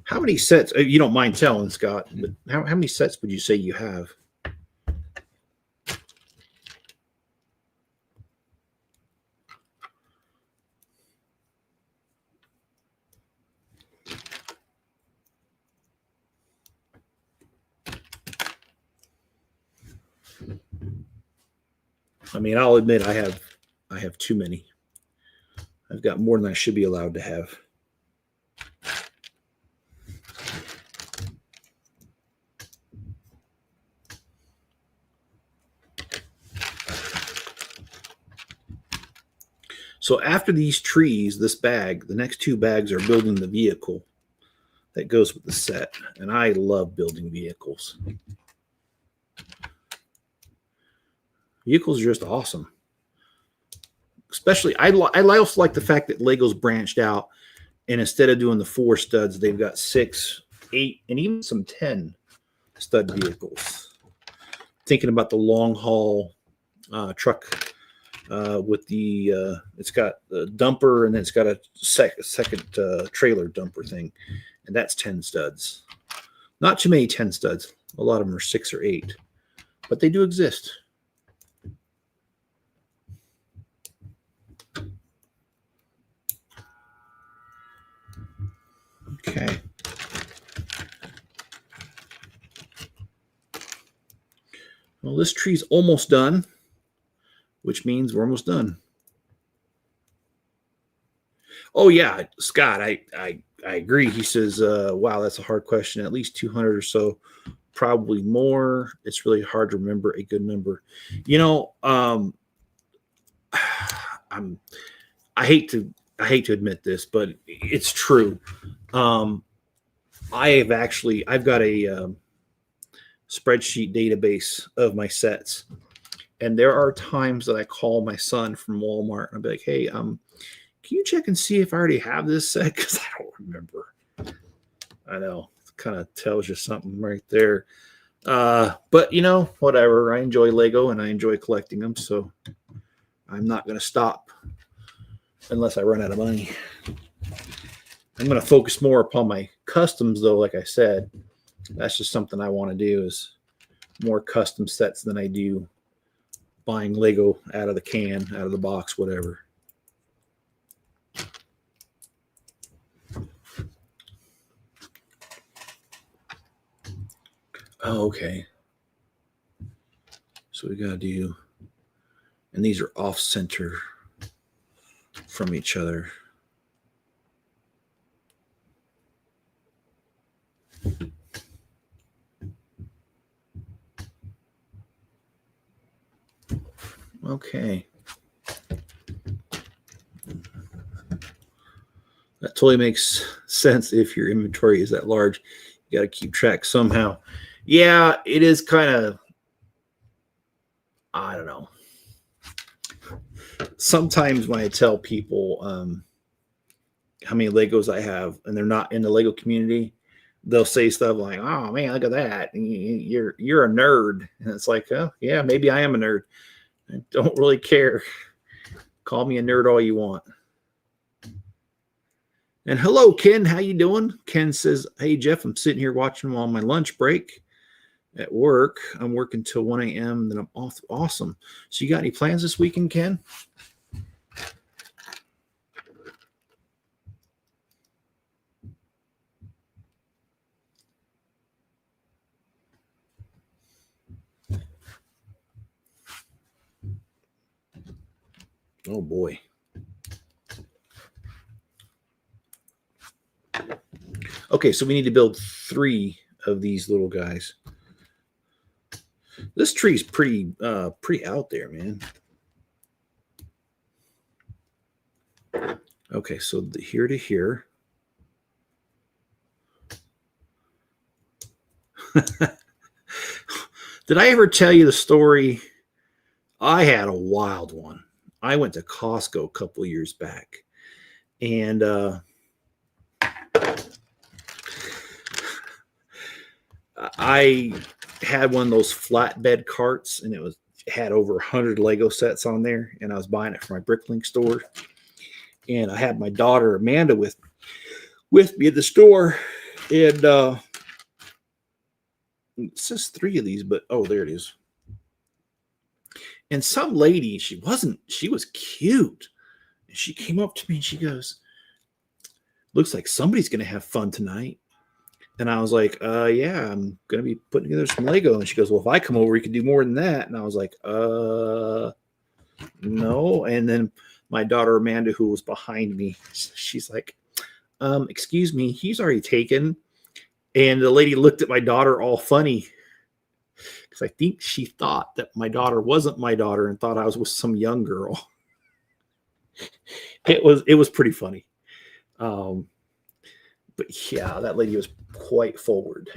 How many sets, you don't mind telling, Scott, but how many sets would you say you have? I mean, I'll admit I have too many. I've got more than I should be allowed to have. So after these trees, this bag, the next 2 bags are building the vehicle that goes with the set. And I love building vehicles. Vehicles are just awesome. Especially, I also like the fact that Lego's branched out, and instead of doing the 4 studs, they've got 6, 8, and even some 10 stud vehicles. Thinking about the long haul truck with the it's got the dumper, and then it's got a second trailer dumper thing, and that's 10 studs. Not too many 10 studs. A lot of them are 6 or 8, but they do exist. Well, this tree's almost done, which means we're almost done. Oh yeah, Scott, I agree. He says, wow, that's a hard question. At least 200 or so, probably more. It's really hard to remember a good number. You know, I'm I hate to admit this, but it's true. Um, I've got a spreadsheet database of my sets, and there are times that I call my son from Walmart and I'll be like, "Hey, can you check and see if I already have this set? Because I don't remember." I know, it kind of tells you something right there. But you know, whatever. I enjoy Lego and I enjoy collecting them, so I'm not going to stop unless I run out of money. I'm going to focus more upon my customs, though. Like I said, that's just something I want to do, is more custom sets than I do buying Lego out of the can, out of the box, whatever. Oh, okay. So we got to do, and these are off center from each other. Okay. That totally makes sense if your inventory is that large. You got to keep track somehow. Yeah, it is kind of, I don't know. Sometimes when I tell people how many Legos I have and they're not in the Lego community, they'll say stuff like, "Oh man, look at that! You're a nerd," and it's like, "Oh yeah, maybe I am a nerd. I don't really care. Call me a nerd all you want." And hello, Ken. How you doing? Ken says, "Hey Jeff, I'm sitting here watching them on my lunch break at work. I'm working till 1 a.m. Then I'm off." Awesome. So you got any plans this weekend, Ken? Oh boy. Okay, so we need to build 3 of these little guys. This tree's pretty out there, man. Okay, so here to here. Did I ever tell you the story? I had a wild one. I went to Costco a couple of years back, and I had one of those flatbed carts, and it had over 100 Lego sets on there, and I was buying it from my Bricklink store. And I had my daughter Amanda with me at the store, and it says 3 of these, but oh, there it is. And some lady, she was cute. And she came up to me and she goes, "Looks like somebody's gonna have fun tonight." And I was like, yeah, I'm gonna be putting together some Lego. And she goes, "Well, if I come over, you can do more than that." And I was like, no. And then my daughter Amanda, who was behind me, she's like, "Excuse me, he's already taken." And the lady looked at my daughter all funny, because I think she thought that my daughter wasn't my daughter and thought I was with some young girl. It was pretty funny. But yeah, that lady was quite forward.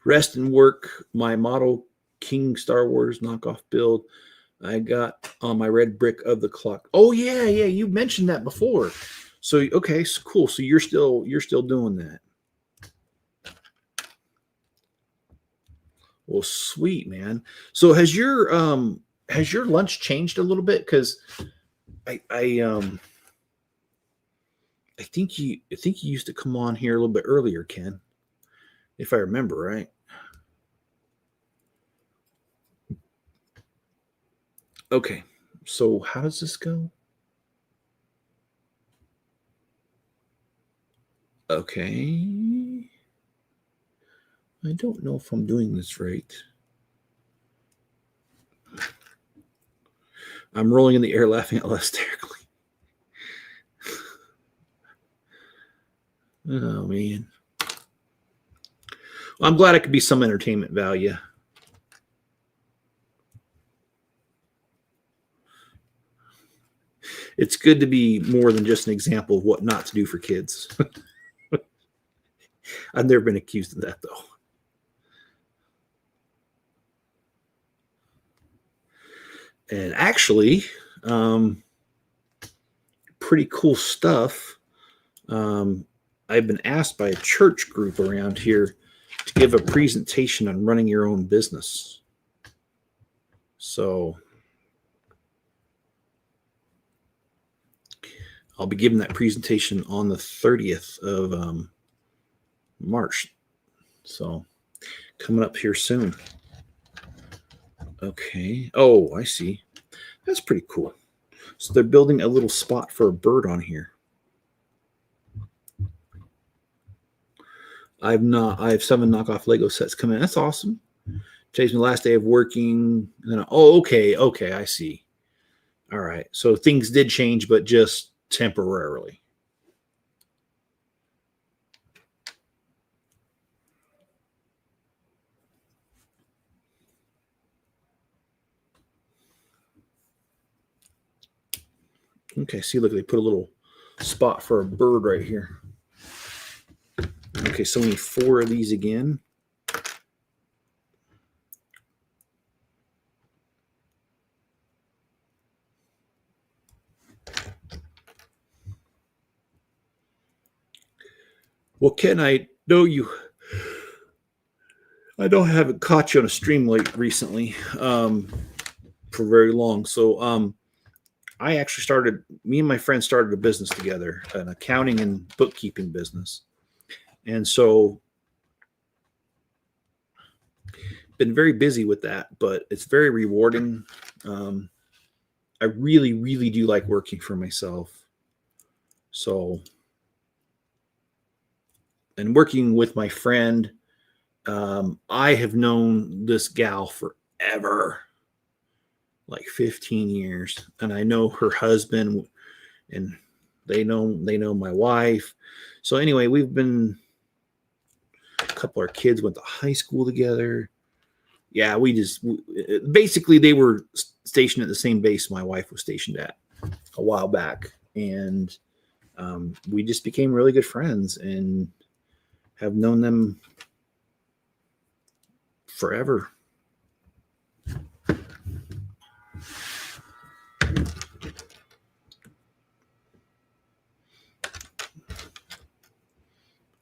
Rest and work. My model King Star Wars knockoff build I got on my red brick of the clock. Oh yeah, you mentioned that before. So okay, so cool. So you're still doing that. Well, sweet, man. So has your lunch changed a little bit? Because I think you used to come on here a little bit earlier, Ken, if I remember right. Okay, so how does this go? Okay. I don't know if I'm doing this right. I'm rolling in the air laughing out loud hysterically. Oh, man. Well, I'm glad it could be some entertainment value. It's good to be more than just an example of what not to do for kids. I've never been accused of that, though. And actually, pretty cool stuff. I've been asked by a church group around here to give a presentation on running your own business. So I'll be giving that presentation on the 30th of March. So coming up here soon. Okay. Oh, I see. That's pretty cool. So they're building a little spot for a bird on here. I have 7 knockoff Lego sets coming in. That's awesome. Today's my last day of working. And then, okay, I see. All right. So things did change, but just temporarily. Okay, see, look, they put a little spot for a bird right here. Okay, so we need 4 of these again. Well, Ken, I know you. I haven't caught you on a stream late recently for very long. So I actually me and my friend started a business together, an accounting and bookkeeping business. And so been very busy with that, but it's very rewarding. I really, really do like working for myself. So, and working with my friend, I have known this gal forever, like 15 years, and I know her husband, and they know my wife. So anyway, we've been a couple of our kids went to high school together. Yeah, basically they were stationed at the same base my wife was stationed at a while back, and we just became really good friends and have known them forever.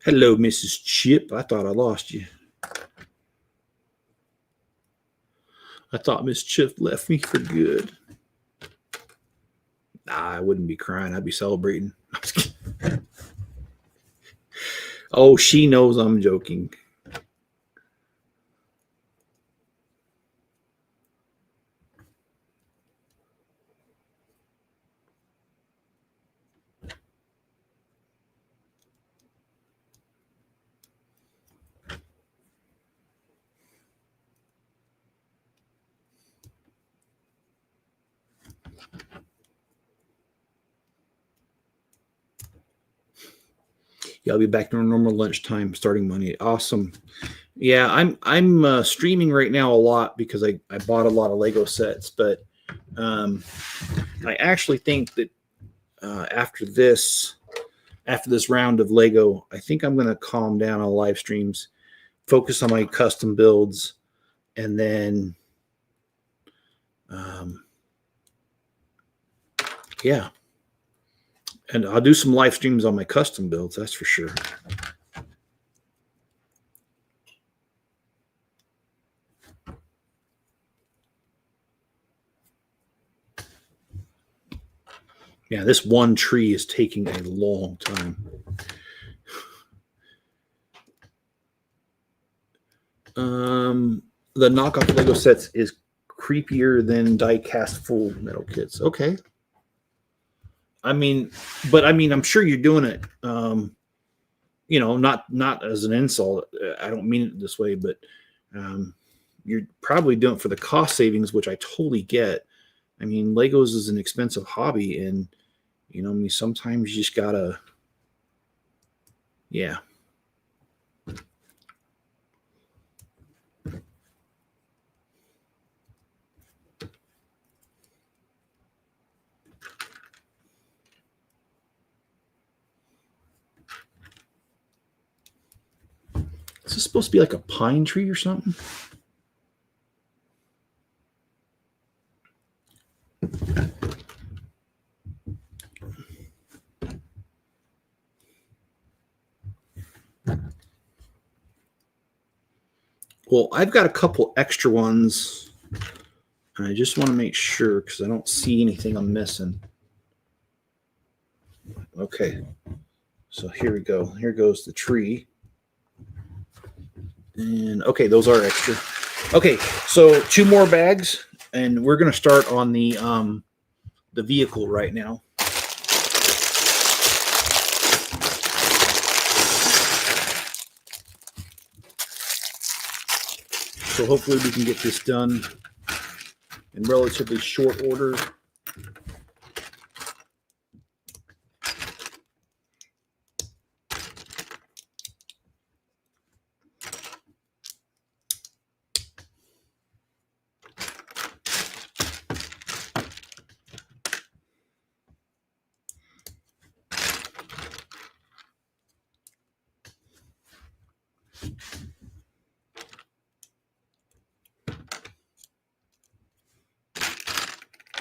Hello, Mrs. Chip. I thought I lost you. I thought Miss Chip left me for good. Nah, I wouldn't be crying. I'd be celebrating. Oh, she knows I'm joking. Yeah, I'll be back to our normal lunchtime starting Monday. Awesome. Yeah, I'm streaming right now a lot because I bought a lot of Lego sets, but I actually think that after this round of Lego, I think I'm going to calm down on live streams, focus on my custom builds, and then yeah. And I'll do some live streams on my custom builds, that's for sure. Yeah, this one tree is taking a long time. The knockoff Lego sets is creepier than die-cast full metal kits. Okay. I'm sure you're doing it. you know, not as an insult. I don't mean it this way, but you're probably doing it for the cost savings, which I totally get. I mean, Legos is an expensive hobby, and you know, I mean, sometimes you just gotta, yeah. Is this supposed to be like a pine tree or something? Well, I've got a couple extra ones, and I just want to make sure because I don't see anything I'm missing. Okay, so here we go. Here goes the tree. And okay, those are extra. Okay, so 2 more bags, and we're gonna start on the vehicle right now. So hopefully we can get this done in relatively short order.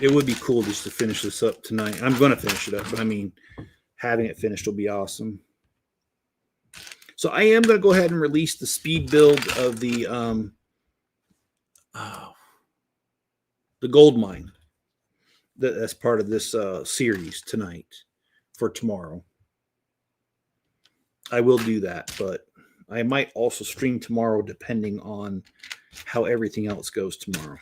It would be cool just to finish this up tonight. I'm going to finish it up, but I mean, having it finished will be awesome. So I am going to go ahead and release the speed build of the gold mine. That's part of this series tonight for tomorrow. I will do that, but I might also stream tomorrow depending on how everything else goes tomorrow.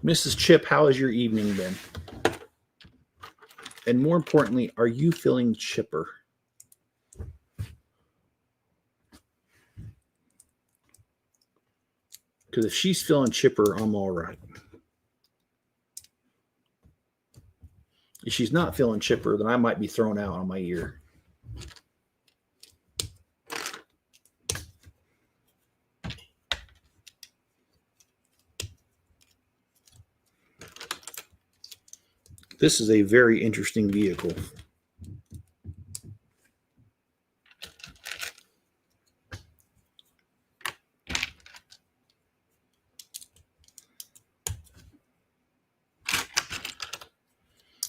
Mrs. Chip, how has your evening been? And more importantly, are you feeling chipper? Because if she's feeling chipper, I'm all right. If she's not feeling chipper, then I might be thrown out on my ear. This is a very interesting vehicle.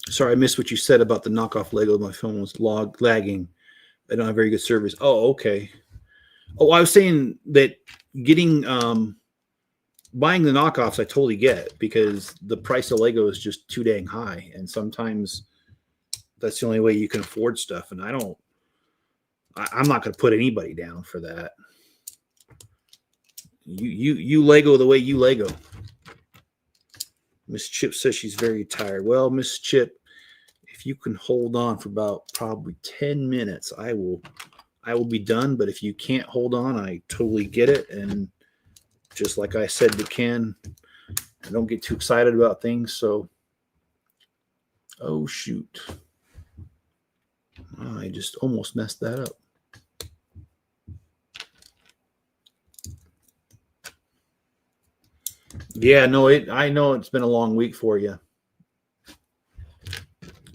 Sorry, I missed what you said about the knockoff Lego. My phone was lagging. I don't have very good service. Oh, okay. Oh, I was saying that getting buying the knockoffs I totally get because the price of Lego is just too dang high, and sometimes that's the only way you can afford stuff. And I'm not going to put anybody down for that. You Lego the way you Lego. Miss Chip says she's very tired. Well, Miss Chip, if you can hold on for about probably 10 minutes, I will be done. But if you can't hold on, I totally get it. And just like I said to Ken, I don't get too excited about things. So, oh, shoot. I just almost messed that up. Yeah, no, I know it's been a long week for you.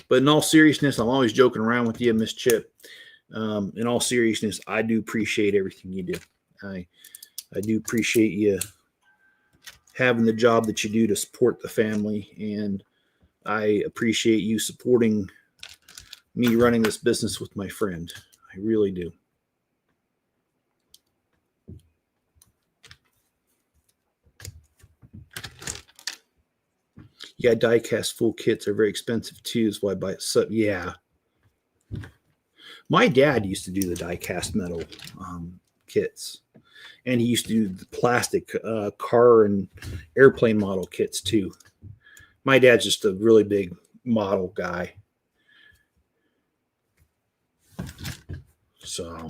But in all seriousness, I'm always joking around with you, Miss Chip. In all seriousness, I do appreciate everything you do. I do appreciate you having the job that you do to support the family, and I appreciate you supporting me running this business with my friend. I really do. Yeah, die-cast full kits are very expensive too, is why I buy it. So, yeah. My dad used to do the die-cast metal kits, and he used to do the plastic car and airplane model kits too. My dad's just a really big model guy. So,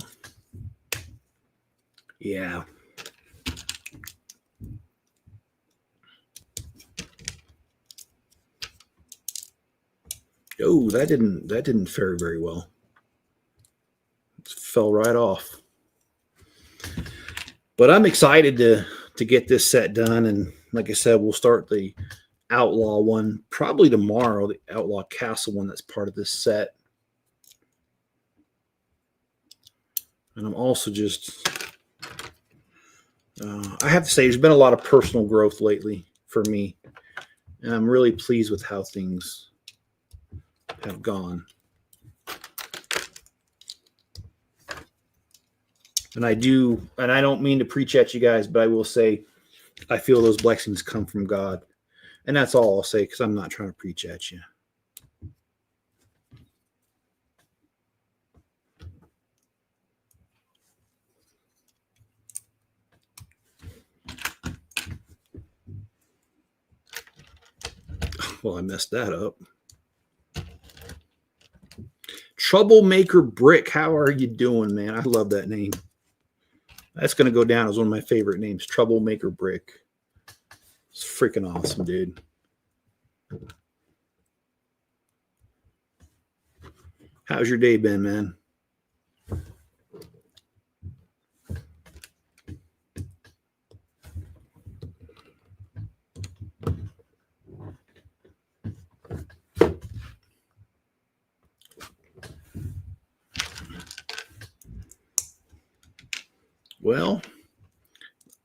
yeah. Oh, that didn't fare very well. It fell right off. But I'm excited to get this set done, and like I said, we'll start the Outlaw one probably tomorrow. The Outlaw Castle one that's part of this set. And I'm also just, I have to say, there's been a lot of personal growth lately for me. And I'm really pleased with how things have gone. And I don't mean to preach at you guys, but I will say, I feel those blessings come from God. And that's all I'll say, because I'm not trying to preach at you. Well, I messed that up. Troublemaker Brick. How are you doing, man? I love that name. That's going to go down as one of my favorite names, Troublemaker Brick. It's freaking awesome, dude. How's your day been, man? Well,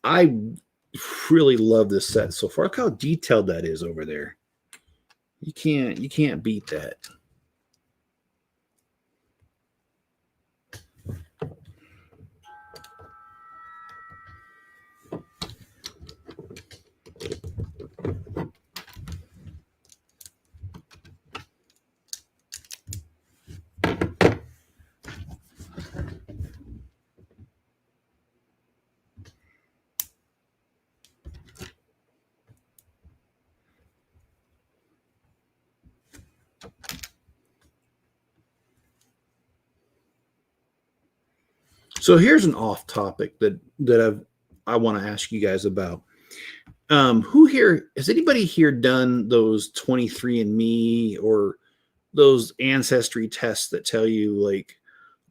I really love this set so far. Look how detailed that is over there. You can't beat that. So here's an off topic that I want to ask you guys about. Who here has anybody here done those 23andMe or those ancestry tests that tell you like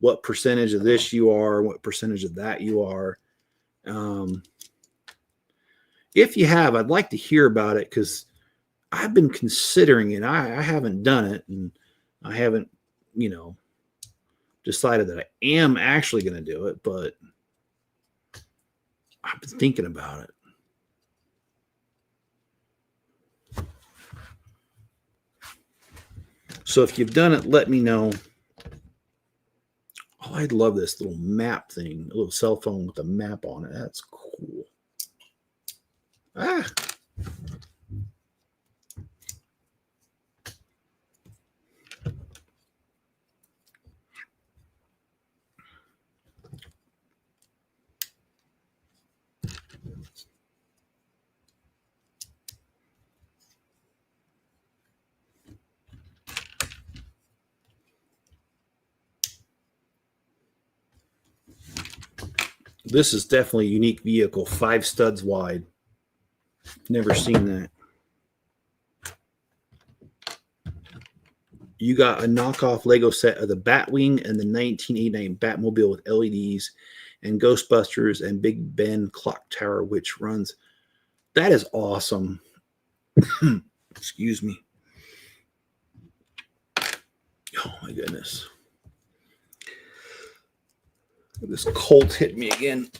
what percentage of this you are, what percentage of that you are? If you have, I'd like to hear about it because I've been considering it. I haven't done it, and I haven't, decided that I am actually going to do it, but I've been thinking about it. So if you've done it, let me know. Oh, I'd love this little map thing, a little cell phone with a map on it. That's cool. Ah. This is definitely a unique vehicle, 5 studs wide. Never seen that. You got a knockoff Lego set of the Batwing and the 1989 Batmobile with LEDs and Ghostbusters and Big Ben clock tower, which runs. That is awesome. Excuse me. Oh my goodness. This cold hit me again.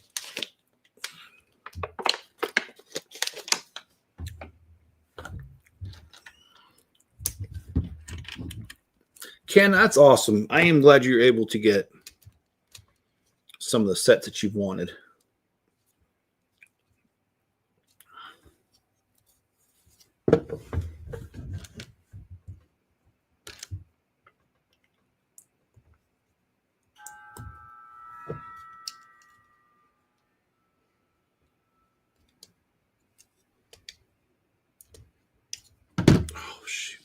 Ken, that's awesome. I am glad you're able to get some of the sets that you've wanted. Oh, shoot.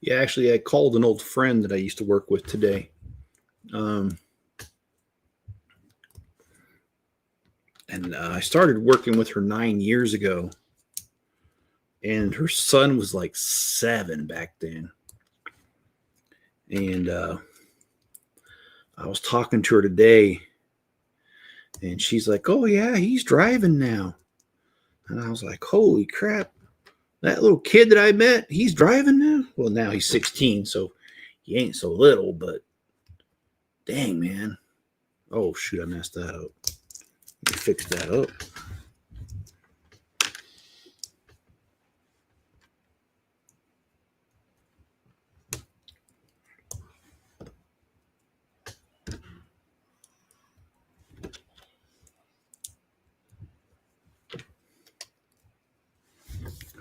Yeah, actually, I called an old friend that I used to work with today. And I started working with her 9 years ago. And her son was like 7 back then. And I was talking to her today. And she's like, oh, yeah, he's driving now. And I was like, holy crap. That little kid that I met, he's driving now? Well, now he's 16, so he ain't so little, but dang, man. Oh, shoot, I messed that up. Let me fix that up.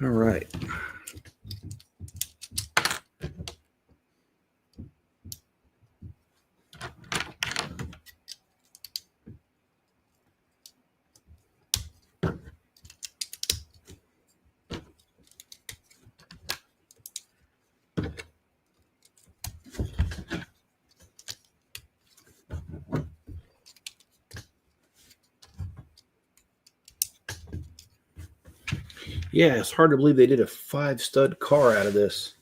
All right. Yeah, it's hard to believe they did a 5-stud car out of this.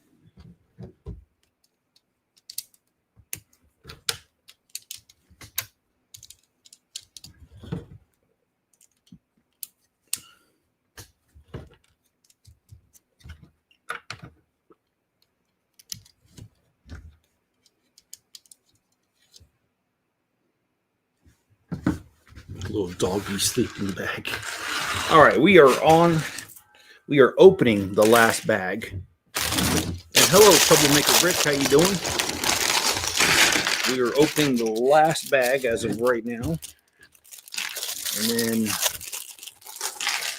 Little doggy sleeping bag. All right, we are opening the last bag. And hello, Troublemaker Brick, how you doing? We are opening the last bag as of right now. And then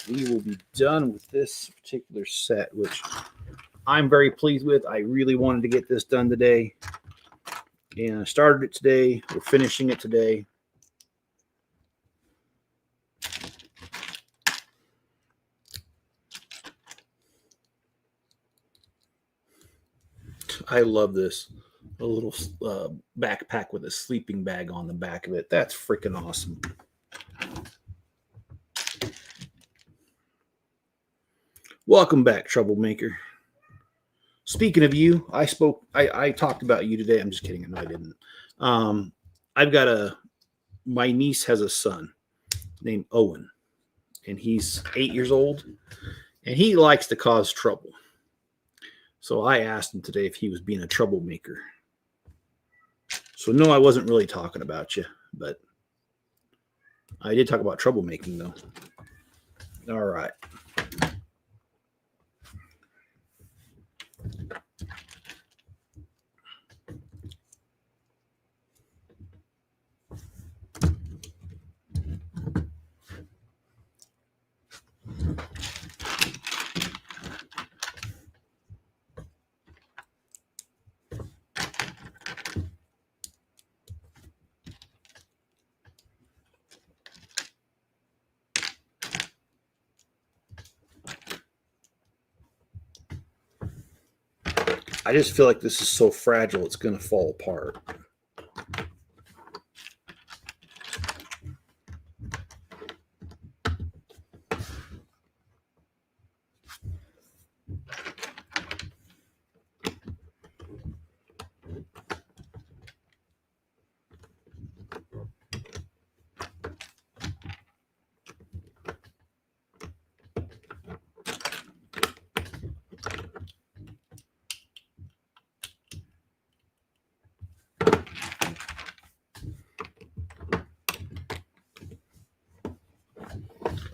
we will be done with this particular set, which I'm very pleased with. I really wanted to get this done today. And I started it today. We're finishing it today. I love this. A little backpack with a sleeping bag on the back of it. That's freaking awesome. Welcome back, Troublemaker. Speaking of you, I talked about you today. I'm just kidding. No, I didn't. I've got my niece has a son named Owen, and he's 8 years old, and he likes to cause trouble. So I asked him today if he was being a troublemaker. So no, I wasn't really talking about you, but I did talk about troublemaking, though. All right. I just feel like this is so fragile, it's going to fall apart.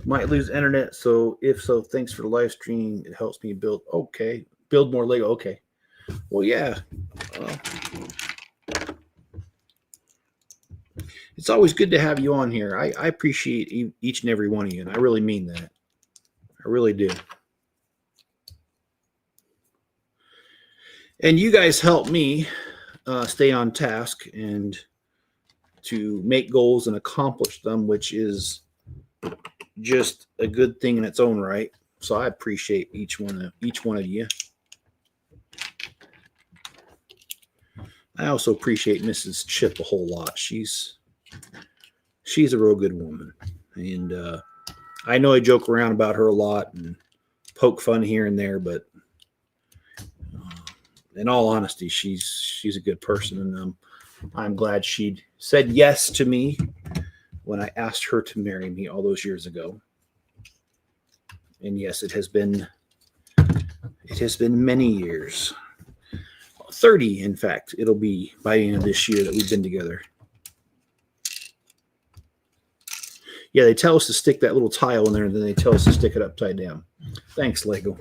Might lose internet, so if so, thanks for the live stream. It helps me build. Okay, build more Lego. Okay, well, yeah. It's always good to have you on here. I appreciate each and every one of you, and I really mean that. I really do. And you guys help me stay on task and to make goals and accomplish them, which is just a good thing in its own right. So I appreciate each one of you. I also appreciate Mrs. Chip a whole lot. She's a real good woman, and I know I joke around about her a lot and poke fun here and there, but in all honesty, she's a good person, and I'm glad she said yes to me when I asked her to marry me all those years ago. And yes, it has been many years. 30, in fact, it'll be by the end of this year that we've been together. Yeah, they tell us to stick that little tile in there, and then they tell us to stick it upside down. Thanks, Lego.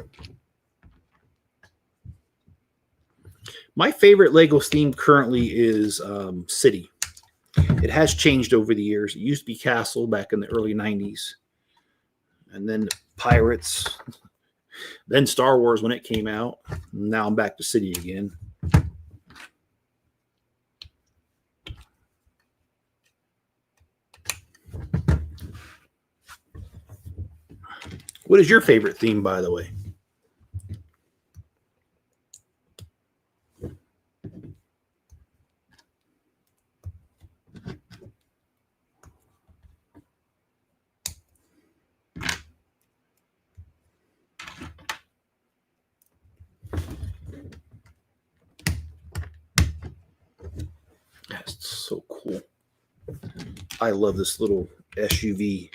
My favorite Lego theme currently is City. It has changed over the years. It used to be Castle back in the early 90s. And then Pirates. Then Star Wars when it came out. Now I'm back to City again. What is your favorite theme, by the way? That's so cool. I love this little SUV.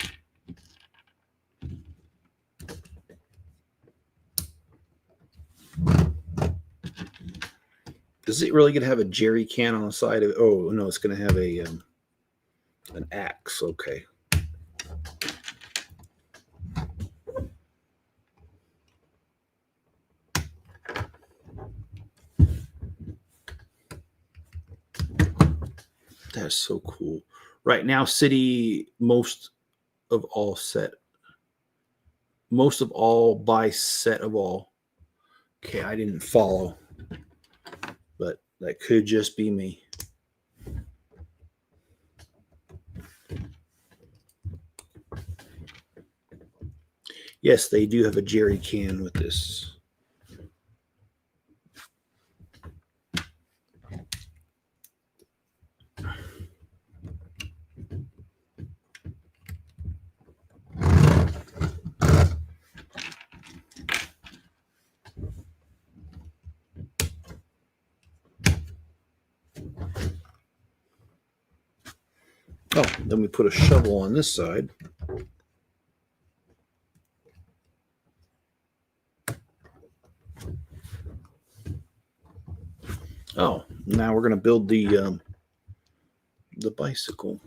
Is it really going to have a jerry can on the side of it? Oh, no, it's going to have an axe. Okay. That's so cool. Right now, City, most of all by set of all. Okay, I didn't follow, but that could just be me. Yes, they do have a jerry can with this. Oh, then we put a shovel on this side. Oh, now we're going to build the bicycle.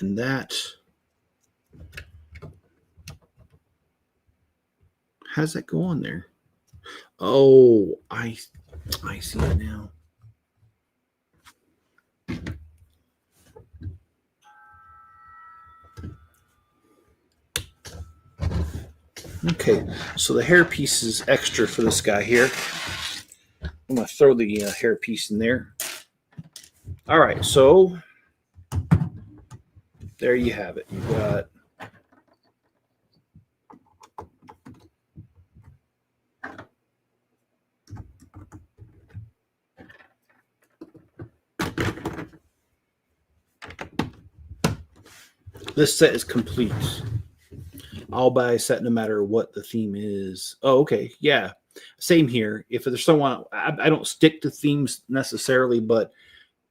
And that, how does that go on there? Oh, I see it now. Okay, so the hair piece is extra for this guy here. I'm going to throw the hair piece in there. All right, so there you have it. You've got this set is complete. I'll buy a set no matter what the theme is. Oh, okay. Yeah. Same here. If there's someone, I don't stick to themes necessarily, but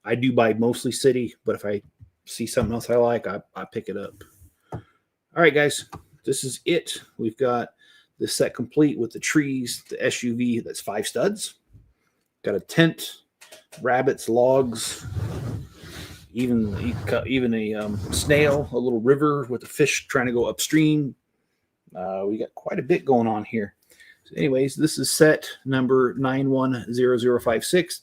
I do buy mostly City. But if I see something else I like, I pick it up. All right, guys. This is it. We've got the set complete with the trees, the SUV that's 5 studs. Got a tent, rabbits, logs, even a snail, a little river with a fish trying to go upstream. We got quite a bit going on here. So anyways, this is set number 910056,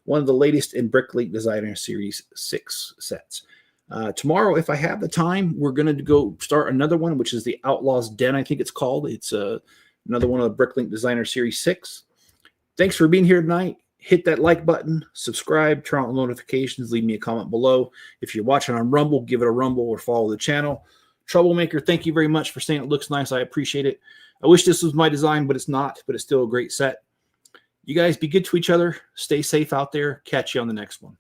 one of the latest in Bricklink Designer Series 6 sets. Tomorrow, if I have the time, we're going to go start another one, which is the Outlaw's Den, I think it's called. It's another one of the Bricklink Designer Series 6. Thanks for being here tonight. hit that like button, subscribe, turn on notifications, leave me a comment below. If you're watching on Rumble, give it a rumble or follow the channel. Troublemaker, thank you very much for saying it looks nice. I appreciate it. I wish this was my design, but it's not, but it's still a great set. You guys be good to each other. Stay safe out there. Catch you on the next one.